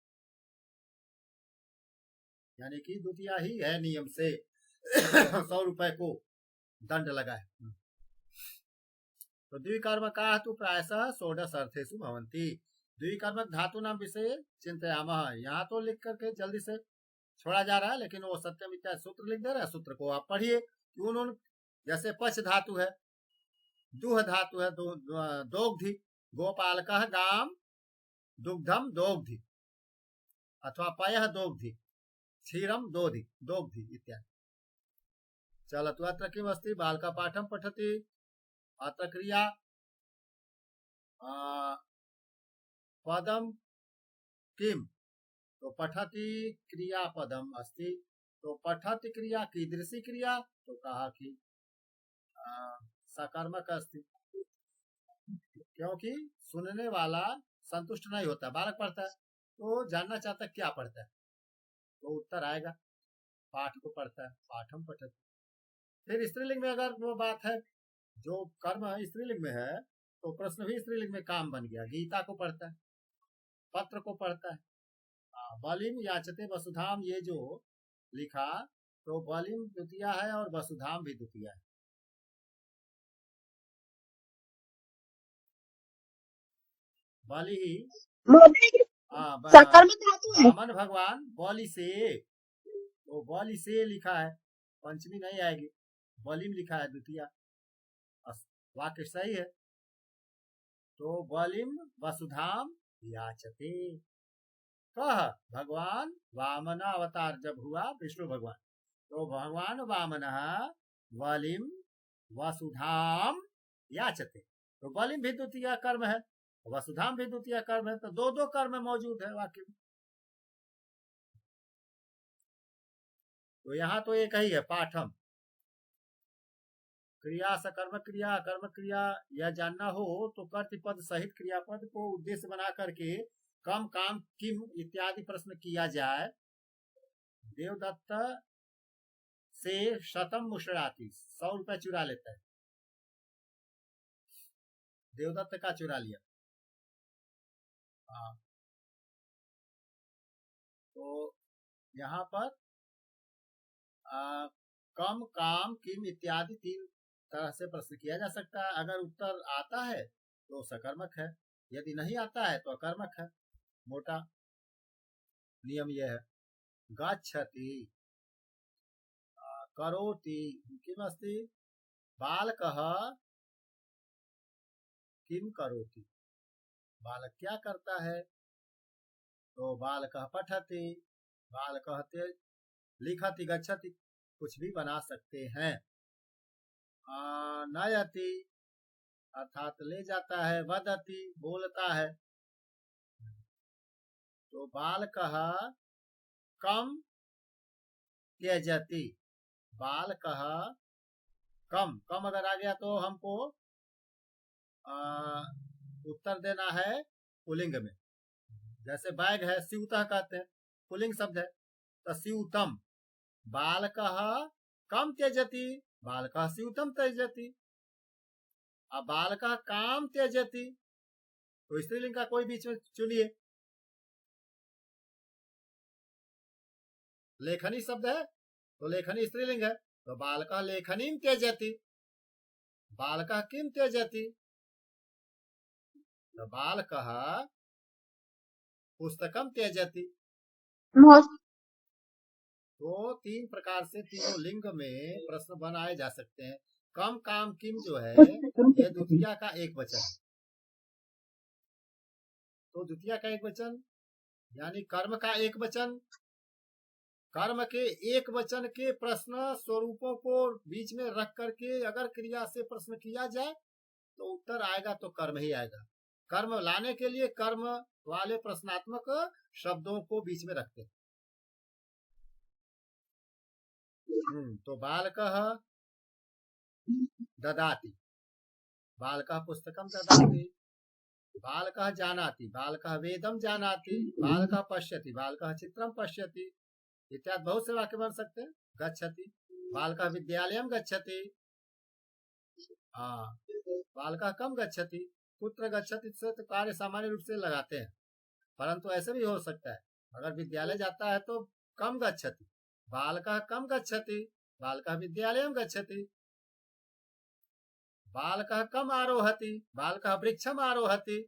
यानी कि द्वितीया ही है नियम से 100 रुपए को दंड लगा है। तो द्विकर्म का तो प्रायशः षोडश अर्थेषु भवन्ति। द्विकर्मक धातु नाम विषय चिंतयामः। यहाँ तो लिख करके जल्दी से छोड़ा जा रहा है, लेकिन वो सत्यम इत्यादि सूत्र लिख दे रहा है। सूत्र को आप पढ़िए। उन्होंने जैसे पच धातु है, दुह धातु है, दोग्धि, गोपालकः गाम दुग्धम दोग्धि, अथवा पयः दोग्धि, क्षीरम दोग्धि इत्यादि। चलतु अत्र किम अस्ति, बालका पाठम पठति, अत्र क्रिया पदम किम, तो पठति क्रिया पदम अस्ति। तो पठति क्रिया कीदृशी क्रिया, तो कहा कि सकर्मक अस्ति, क्योंकि सुनने वाला संतुष्ट नहीं होता। बालक पढ़ता है तो जानना चाहता है क्या पढ़ता है, तो उत्तर आएगा पाठ को पढ़ता है, पाठम पठति। फिर स्त्रीलिंग में अगर वो बात है, जो कर्म स्त्रीलिंग में है, तो प्रश्न भी स्त्रीलिंग में काम बन गया। गीता को पढ़ता है, पत्र को पढ़ता है। बलिम याचते वसुधाम, ये जो लिखा, तो बलिम द्वितीया है और वसुधाम भी द्वितीया है। बलि ही वामन भगवान बलि से, तो बलि से लिखा है, पंचमी नहीं आएगी, बलिम लिखा है द्वितीया, वाक्य सही है। तो बलिम वसुधाम याचते, कह भगवान वामन अवतार जब हुआ विष्णु भगवान, तो भगवान वामन बलिम वसुधाम याचते, तो बलिम भी द्वितीय कर्म है, वसुधाम भी द्वितीय कर्म है। तो दो दो कर्म मौजूद है वाक्य में। तो यहाँ तो एक ही है, पाठम। क्रिया सकर्म क्रिया, कर्म क्रिया, यह जानना हो तो कर्तृपद सहित क्रियापद को उद्देश्य बना करके कम काम किम इत्यादि प्रश्न किया जाए। देवदत्त से शतम मुशराती, 100 रुपए चुरा लेता है, देवदत्त का चुरा लिया। हाँ, तो यहाँ पर कम काम किम इत्यादि 3 तरह से प्रश्न किया जा सकता है। अगर उत्तर आता है तो सकर्मक है, यदि नहीं आता है तो अकर्मक है। मोटा नियम यह है। गच्छति, करोति, किम अस्ति, बालकः किम करोति, बालक क्या करता है, तो बालकः पठति, बालकः लिखति, गच्छति, कुछ भी बना सकते हैं। नयति अर्थात ले जाता है, वदति बोलता है। तो बालकः कम त्यजति, बालकः कम, कम अगर आ गया तो हमको उत्तर देना है पुल्लिंग में। जैसे बैग है, स्यूतः कहते हैं, पुल्लिंग शब्द है, तो स्यूतम, बालकः कम त्यजति, बालकः स्यूतं त्यजति। अब बालकः काम त्यजति, तो स्त्रीलिंग का कोई बीच में चुनिए। लेखनी शब्द है तो लेखनी स्त्रीलिंग है, तो बालकः लेखनीं त्यजति, बालकः किं त्यजति, तो बालकः पुस्तकं त्यजति। तो तीन प्रकार से तीनों लिंग में प्रश्न बनाए जा सकते हैं। कम काम किम जो है ये द्वितीया का एक वचन, तो द्वितीया का एक वचन यानी कर्म का एक वचन। कर्म के एक वचन के प्रश्न स्वरूपों को बीच में रख करके अगर क्रिया से प्रश्न किया जाए तो उत्तर आएगा तो कर्म ही आएगा। कर्म लाने के लिए कर्म वाले प्रश्नात्मक शब्दों को बीच में रखते हैं। तो बालकः ददाति, बालकः पुस्तकं ददाति, बालकः जानाति, बालकः वेदं जानाति, बालकः पश्यति, बालकः चित्रं पश्यति इत्यादि बहुत से वाक्य बन सकते हैं। गच्छति, बालकः विद्यालयं गच्छति। बालकः कम गच्छति, कुत्र गच्छति से तो कार्य सामान्य रूप से लगाते हैं, परंतु ऐसे भी हो सकता है अगर विद्यालय जाता है तो कम गच्छति, बालकः कम गच्छति, बालकः विद्यालयं गच्छति। बालकः कम आरोहति, बालकः वृक्षम आरोहति,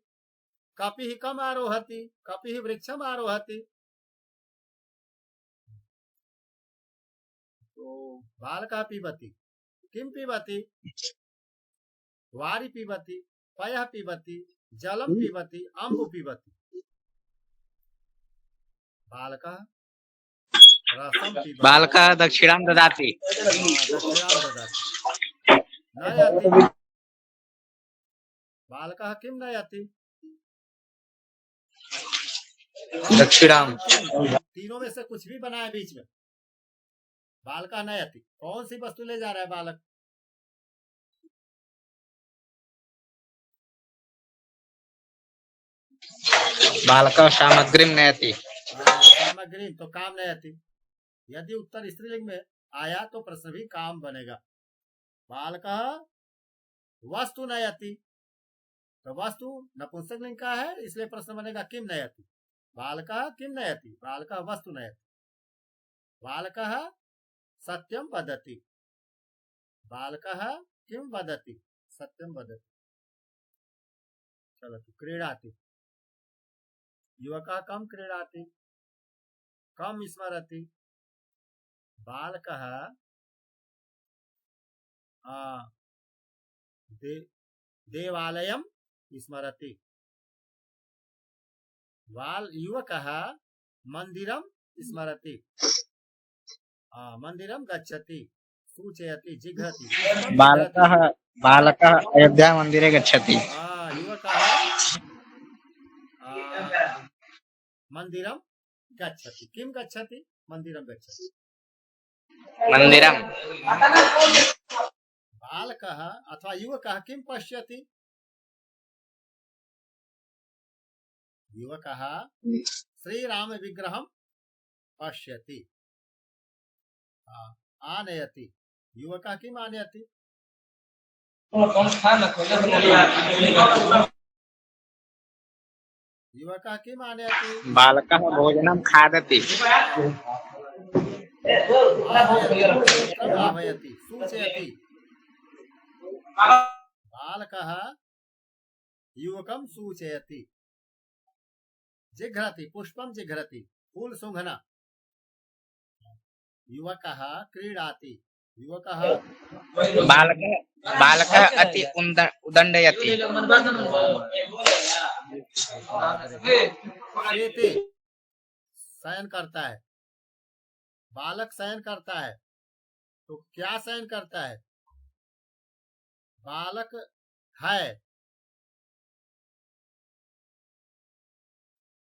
कपिः कम आरोहति, कपिः वृक्षम आरोहति। तो बालकः पिबति, किम पिबति, वारि पिबति, पयः पिबति, जलम पिबति, अम्बु पिबति। बालकः रसम पिबति, बालकः दक्षिणां ददाति। दक्षिणां ददाति, नयति, बालकः किम नयति, दक्षिणां। तीनों में से कुछ भी बनाए बीच में। बालकः नयति, कौन सी वस्तु ले जा रहा है बालक, बालकः सामग्रीं नयति। सामग्री, तो काम नयति। यदि उत्तर स्त्रीलिंग में आया तो प्रश्न भी काम बनेगा। बालकः वस्तु नयति, तो वस्तु नपुंसक लिंग का है इसलिए प्रश्न बनेगा किम नयति। बालकः किम नयति, बालकः वस्तु नयति। बालकः सत्यम वदति, बालकः किम वदति, सत्यम वदति। चलो, क्रीडाति, युवकः कम क्रीडाति, कम स्मरति। बालकः देवालयं स्मरति, युवकः मंदिरं स्मरति, मंदिरं गच्छति, सूचयति, जिघ्रति। बालकः अयोध्या मंदिरे गच्छति। युवकः मंदिरं गच्छति, किम गच्छति, मंदिरं गच्छति, मंदिरं। बालकः अथवा युवकः किम पश्यति, युवकः श्रीराम विग्रहं पश्यति। आनयति, युवकः किम आनयति, युवकः किम आनयति, बालकः भोजनं खादति। आह्वयति, सूचयति। बालकः युवकं सूचयति। जिघ्रति, पुष्पं जिघ्रति, फूल सूंघना। युवकः क्रीडाति, युवकः बालकः अति उदण्डयति। शेते, शयन करता है, बालक शयन करता है, तो क्या शयन करता है, बालक है,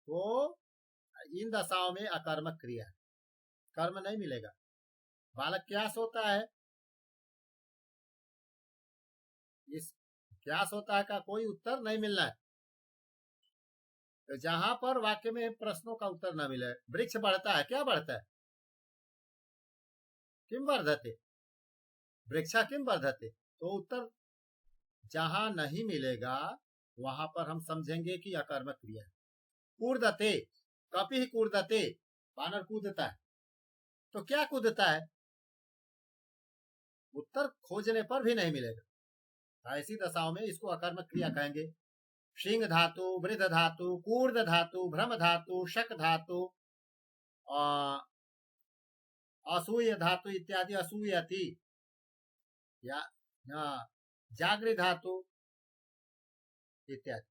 तो इन दशाओं में अकर्मक क्रिया, कर्म नहीं मिलेगा। बालक क्या सोता है, इस क्या सोता है का कोई उत्तर नहीं मिलना है। तो जहां पर वाक्य में प्रश्नों का उत्तर न मिले, वृक्ष बढ़ता है, क्या बढ़ता है, किम वर्धते, वृक्षा किम वर्धते, तो उत्तर जहां नहीं मिलेगा वहां पर हम समझेंगे कि अकर्मक क्रिया है। कूर्दते, कपिः कूर्दते, बानर कूदता है, तो क्या कूदता है, उत्तर खोजने पर भी नहीं मिलेगा। ऐसी दशाओं में इसको अकर्मक क्रिया कहेंगे। सिंह धातु, वृद्ध धातु, कूर्द धातु, भ्रम धातु, शक धातु, असूय धातु इत्यादि, असूयति या जागृ धातु इत्यादि।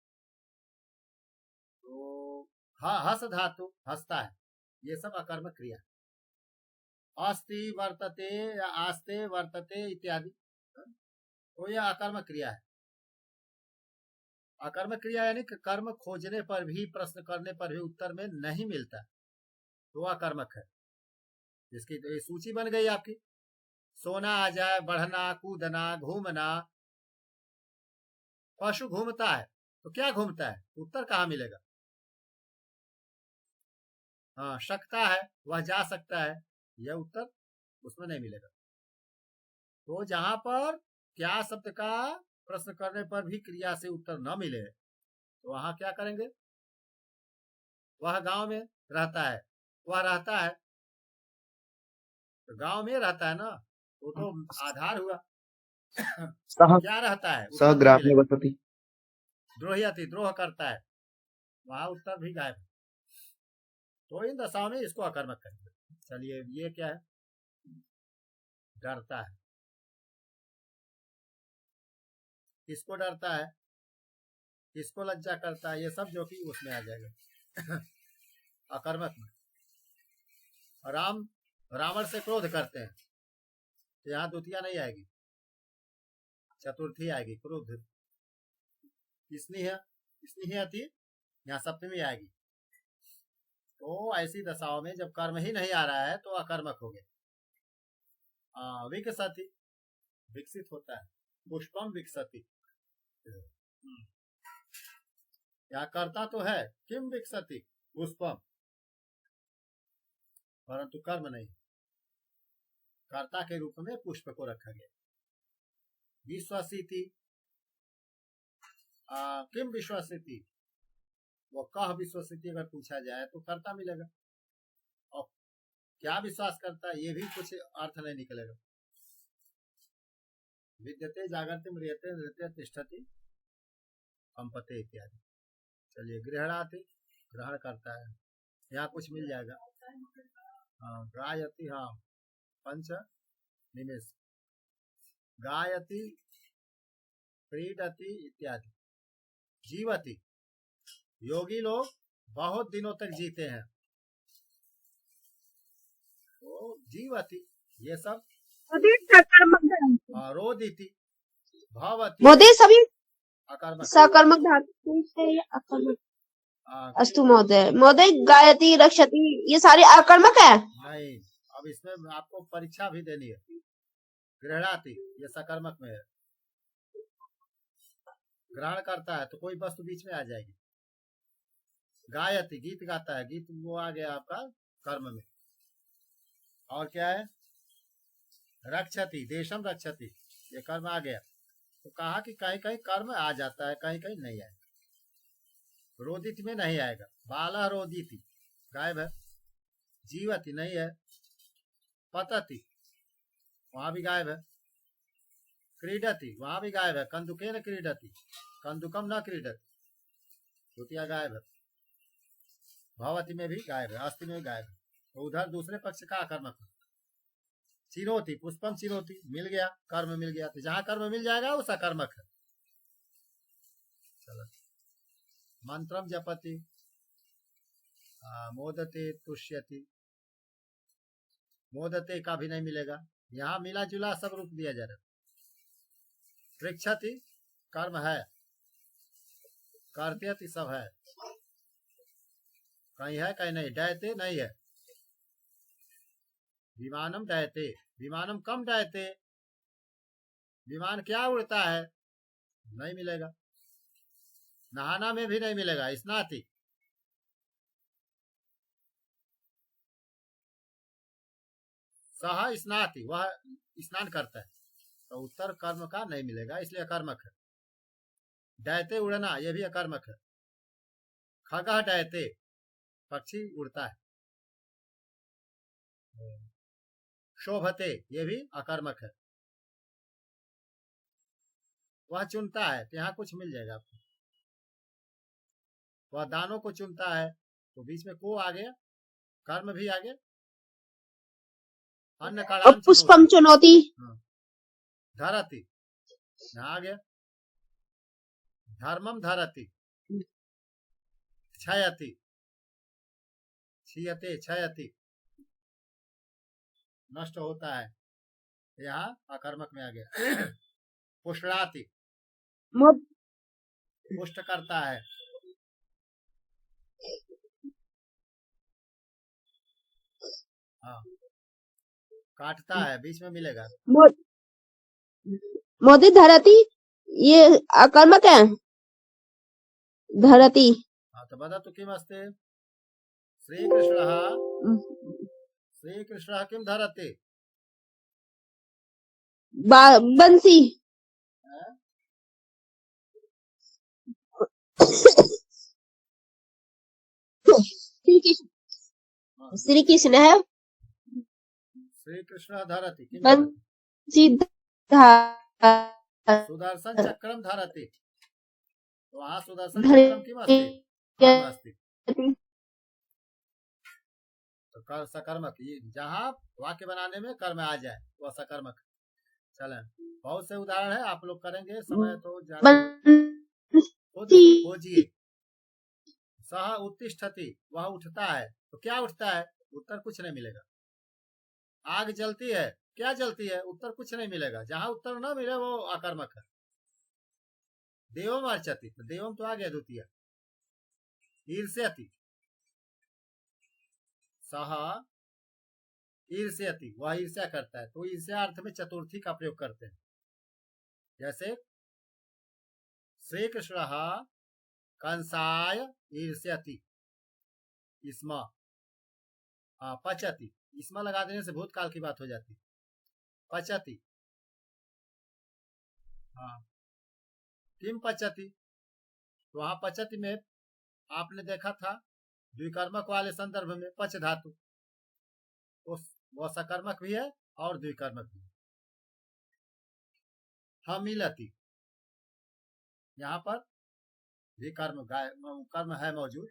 तो हस धातु, हंसता है, ये सब अकर्मक क्रिया। अस्ति वर्तते या आस्ते वर्तते इत्यादि, तो यह अकर्मक क्रिया है। अकर्मक क्रिया यानी कि कर्म खोजने पर भी, प्रश्न करने पर भी उत्तर में नहीं मिलता, तो अकर्मक है। जिसकी तो ये सूची बन गई आपकी। सोना आ जाए, बढ़ना, कूदना, घूमना। पशु घूमता है, तो क्या घूमता है, उत्तर कहाँ मिलेगा। हाँ, सकता है, वह जा सकता है, यह उत्तर उसमें नहीं मिलेगा। तो जहां पर क्या शब्द का प्रश्न करने पर भी क्रिया से उत्तर न मिले, तो वहां क्या करेंगे। वह गांव में रहता है, वह रहता है, तो गांव में रहता है ना, तो आधार हुआ। क्या रहता है, सह ग्रामे वसति। द्रोह्यति, द्रोह करता है, वहां उत्तर भी गायब। तो इन दशाओं में इसको अकर्मक करेंगे। चलिए, ये क्या है, डरता है, किसको डरता है, किसको लज्जा करता है, ये सब जो कि उसमें आ जाएगा अकर्मक में। रावण से क्रोध करते हैं, तो यहाँ द्वितीया नहीं आएगी, चतुर्थी आएगी। क्रोध स्नेहती, यहाँ सप्तमी आएगी। तो ऐसी दशाओं में जब कर्म ही नहीं आ रहा है तो अकर्मक हो गया। विकसति, विकसित होता है। पुष्पम विकसति, यहाँ कर्ता तो है, किम विकसति, पुष्पम, परंतु कर्म नहीं, कर्ता के रूप में पुष्प को रखा गया। विश्वसिति, किम विश्वसिति, वो कह विश्वसिति अगर पूछा जाए तो कर्ता मिलेगा, और क्या विश्वास करता है ये भी कुछ अर्थ नहीं निकलेगा। विद्यते, जागृति, म्रियते, नृत्य, तिष्ठति, कंपते इत्यादि। चलिए, गृहणाति, ग्रहण करता है, यहाँ कुछ मिल जाएगा। हाँ, गायति, हाँ, पंच निमेष, गायति, क्रीडति इत्यादि। जीवति, योगी लोग बहुत दिनों तक जीते हैं, तो जीवति, ये सब। रोदिति, भवति, महोदय सभी अकर्मक, सकर्मक धातु से या अकर्मक। अस्तु महोदय। महोदय, गायति, रक्षति, ये सारे अकर्मक है। नहीं, अब इसमें आपको परीक्षा भी देनी है। गृहणाति, ये सकर्मक में है, ग्रहण करता है, तो कोई वस्तु बीच में आ जाएगी। गायति, गीत गाता है, गीत वो आ गया आपका कर्म में। और क्या है, रक्षति, देशम रक्षति, ये कर्म आ गया। तो कहा कि कहीं कहीं कर्म आ जाता है, कहीं कहीं नहीं आएगा। रोदित में नहीं आएगा। बाला रोदिति, गायब है। जीवति नहीं है। पतति, वहां भी गायब है। क्रीडति, वहां भी गायब है। कंदुके न क्रीडति, कंदुकम न क्रीडति, द्वितीया गायब है। भवति में भी गायब है, अस्थि में भी गायब है। तो उधर दूसरे पक्ष का अकर्मक है। चिरोति, पुष्पम चिरोति, मिल गया, कर्म मिल गया। तो जहां कर्म मिल जाएगा उस अकर्मक है। चलो, मंत्रम जपति, मोदते तुष्यति, मोदते का भी नहीं मिलेगा, यहाँ मिला जुला सब रूप दिया जा रहा है। पृक्षति, कर्म है, कर्त्यति सब है, कहीं है कहीं नहीं। डयते नहीं है। विमानम डयते, विमानम कम डयते, विमान क्या उड़ता है, नहीं मिलेगा। नहाना में भी नहीं मिलेगा। स्नाति, सह स्नाति, वह स्नान करता है। तो उत्तर कर्म का नहीं मिलेगा, इसलिए अकर्मक है। डैते उड़ना, यह भी अकर्मक है। खगः डैते, पक्षी उड़ता है। शोभते, यह भी अकर्मक है। वह चुनता है, तो यहाँ कुछ मिल जाएगा आपको। वह दानों को चुनता है, तो बीच में को आ गया, कर्म भी आ गया। अन्न कड़ाम पुष्पम चुनौती। धरती, यहाँ आ गया। धर्मम धरती। क्षयति, क्षीयते क्षयति, नष्ट होता है, यहाँ अकर्मक में आ गया। पुष्णाति, पुष्ट करता है। हाँ, काटता है, बीच में मिलेगा। मोदी धरती, ये अकर्मक है। धरती। हाँ, तो बता तो किम अस्ति? श्रीकृष्णः किम धरति? बंसी। श्री कृष्ण है। श्री कृष्ण धरति किम बंसी सुदर्शन चक्रम धरति। तो वहाँ सुदर्शन चक्रम किम अस्ति? तो कर सकर्मक, जहाँ वाक्य बनाने में कर्म आ जाए वह सकर्मक। चलें, बहुत से उदाहरण है, आप लोग करेंगे, समय तो खोजिए। सह उत्तिष्ठति, वह उठता है, तो क्या उठता है? उत्तर कुछ नहीं मिलेगा। आग जलती है, क्या जलती है? उत्तर कुछ नहीं मिलेगा। जहां उत्तर न मिले वो अकर्मक है। देवम अर्चति, तो देवम तो आ गया द्वितीय। ईर्ष्यति, सह ईर्ष्यति, वह ईर्ष्या करता है, तो ईर्ष्या अर्थ में चतुर्थी का प्रयोग करते हैं। जैसे श्री कृष्ण कंसाय ईर्ष्यति, इसमा पचति, इसमा लगा देने से भूतकाल की बात हो जाती। पचति, हाँ, किम पचति, तो वहां पचति में आपने देखा था द्विकर्मक वाले संदर्भ में पच धातु, वह सकर्मक भी है और द्विकर्मक भी है। हमिलति, यहाँ पर भी कर्म है मौजूद,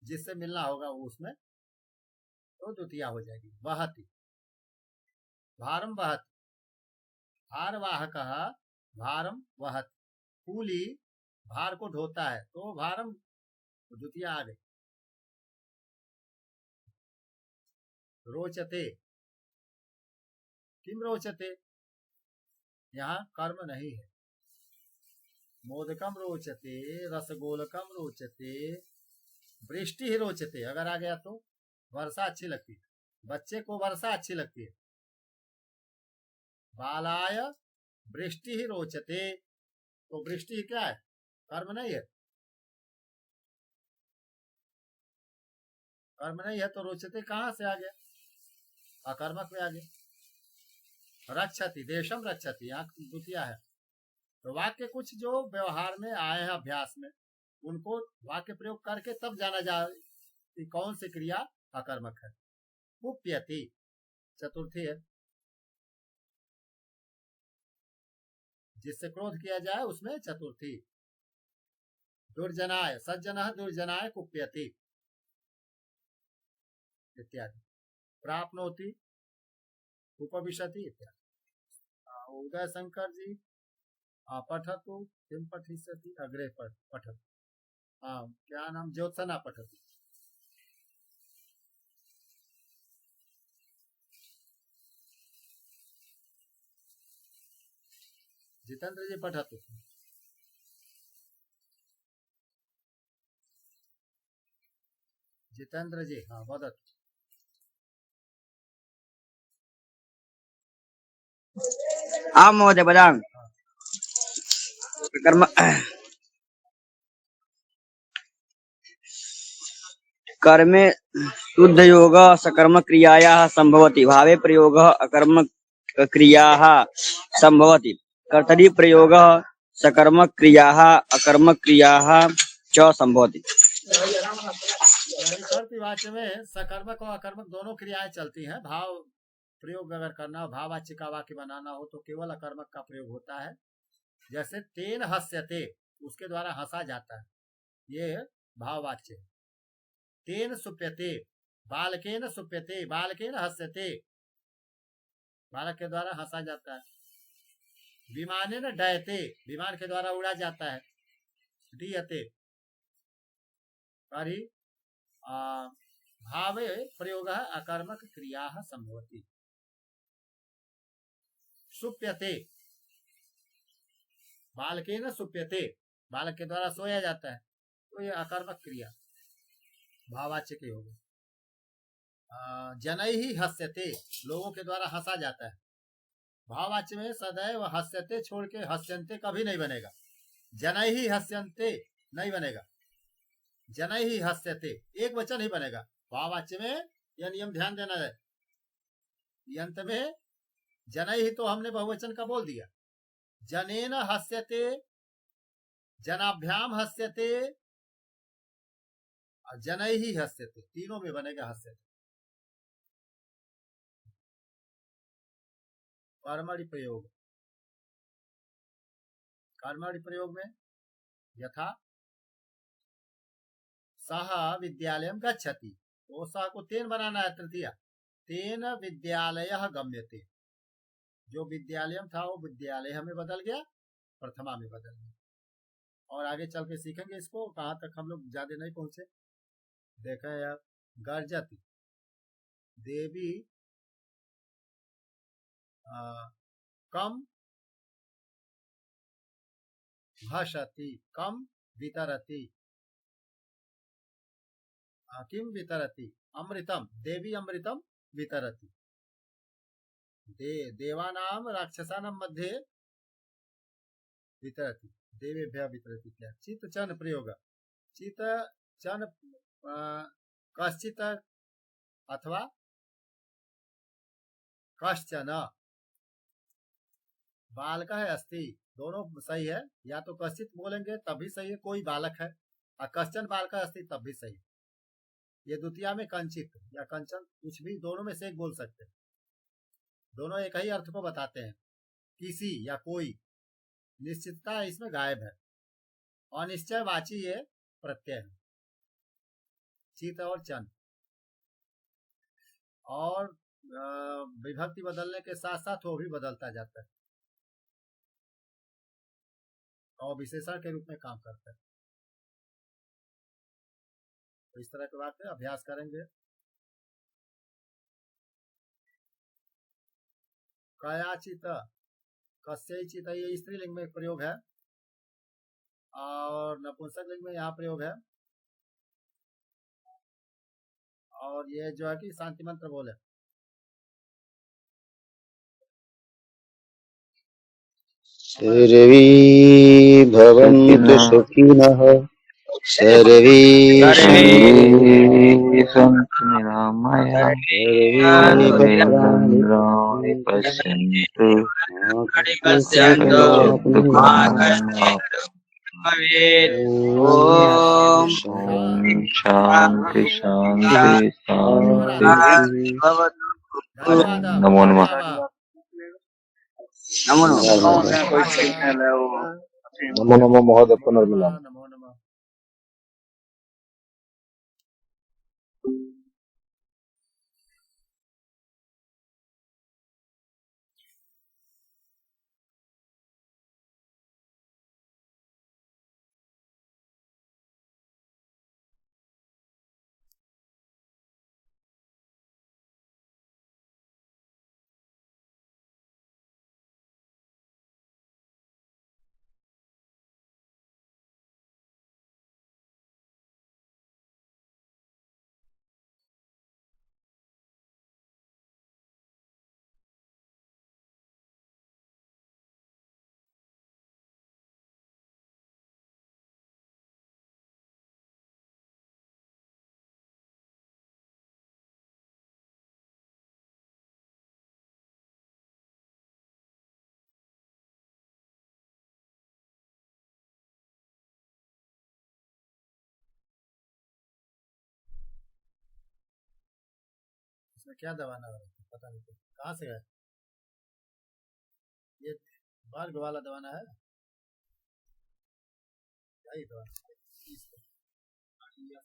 जिससे मिलना होगा वो उसमें, तो द्वितीया हो जाएगी। वहति, भारम वहति, भारवाहक भारम वहति, कूली भार को ढोता है, तो भारम द्वितीया आ गई। रोचते, किम रोचते, यहाँ कर्म नहीं है। मोदकम रोचते, रसगोलकम रोचते, वृष्टि ही रोचते, अगर आ गया तो वर्षा अच्छी लगती है, बच्चे को वर्षा अच्छी लगती है। बालाय वृष्टि ही रोचते, तो वृष्टि क्या है? कर्म नहीं है। कर्म नहीं है तो रोचते कहाँ से आ गया? अकर्मक में आ गया। रक्षति, देशम रक्षति, यहाँ द्वितीया है। तो वाक्य कुछ जो व्यवहार में आए हैं अभ्यास में, उनको वाक्य प्रयोग करके तब जाना जाए कि कौन सी क्रिया अकर्मक है। कुप्यति चतुर्थी है, जिससे क्रोध किया जाए उसमें चतुर्थी। दुर्जनाय, सज्जनः दुर्जनाय कुप्यति इत्यादि। प्राप्नोति, उपविशति इत्यादि। उदय शंकर जी पठतु, किम पठिष्यति, अग्रे पठतु। क्या नाम? ज्योत्सना पठतु। जितेंद्र जी पठतु। जितेंद्र जी, हाँ, वदतु। महोदय वदामि। कर्म कर्मे शुद्ध योग सकर्म क्रियायाः संभवति, भावे प्रयोगः अकर्म क्रियाः सम्भवति। कर्तरि प्रयोगः सकर्मक क्रियाः अकर्मक क्रियाः च सम्भवति। यानी कर्तृवाच्य में सकर्मक और अकर्मक दोनों क्रियाएं चलती हैं। भाव प्रयोग अगर करना हो, भाववाच्य का वाक्य बनाना हो तो केवल अकर्मक का प्रयोग होता है। जैसे तेन हस्यते, उसके द्वारा हंसा जाता है, ये भाववाच्य। तेन सुप्यते, बालकेन सुप्यते, बालकेन हस्यते, बालक के द्वारा हंसा जाता है। विमानेन डयते, विमान के द्वारा उड़ा जाता है। डीयते, भावे प्रयोग अकर्मक क्रिया संभवती। सुप्यते, बालकेन सुप्यते, बालक के द्वारा सोया जाता है, तो ये अकर्मक क्रिया भाववाच्य की होगी। जनै ही हस्यते, लोगों के द्वारा हंसा जाता है। भाववाच्य में सदैव हस्यते छोड़ के हस्यन्ते कभी नहीं बनेगा। जनै ही हस्यन्ते नहीं बनेगा, जनै ही हस्यते एक वचन ही बनेगा। भाववाच्य में यह नियम ध्यान देना है। यंत में जनै ही तो हमने बहुवचन का बोल दिया। जनेन हस्यते, जनाभ्याम हस्यते और जनै ही हस्यते, तीनों में बनेगा हस्यते। कर्मणि प्रयोग, कर्मणि प्रयोग में यथा सह विद्यालयम गच्छति, तो सह को तेन बनाना है, तृतीया। तेन विद्यालयः गम्यते, जो विद्यालयम था वो विद्यालय में बदल गया, प्रथमा में बदल गया। और आगे चल के सीखेंगे इसको, कहाँ तक हम लोग ज्यादा नहीं पहुंचे। देखा यार, गर्जति, देवी कम भाषति, कम वितरति, किम वितरति, अमृतम, देवी अमृतम वितरति। देवानाम राक्षसानाम मध्ये वितरति, देवेभ्यः वितरति। क्या चित चन प्रयोग, चित चन कश्चित अथवा कश्चन। बालक है अस्ति, दोनों सही है। या तो कश्चित बोलेंगे तब भी सही है, कोई बालक है, और कश्चन बालक अस्ति तब भी सही है। ये द्वितीया में कंचित या कंचन, कुछ भी दोनों में से एक बोल सकते हैं, दोनों एक ही अर्थ को बताते हैं। किसी या कोई, निश्चितता इसमें गायब है। अनिश्चयवाची ये प्रत्यय है, चित और चन। और विभक्ति बदलने के साथ साथ वो भी बदलता जाता है और विशेषण के रूप में काम करता है। तो इस तरह की बात है, अभ्यास करेंगे। कयाचित, कस्यचित, ये स्त्रीलिंग में प्रयोग है, और नपुंसक लिंग में यहाँ प्रयोग है। और ये जो है कि शांति मंत्र बोले, सर्वे भवन्तु सुखिनः, सर्वे सन्तु निरामया, सर्वे भद्राणि पश्यन्तु, कश्चित् ओम शांति शांति शांति। नमो नमः। नमो नमः। नमो नमो महोदय, पुनर्मिलामः। नमो नमः। इसमें क्या दबाना है पता नहीं, कहाँ से है ये? वर्ग वाला दबाना है, क्या ही दबाना है?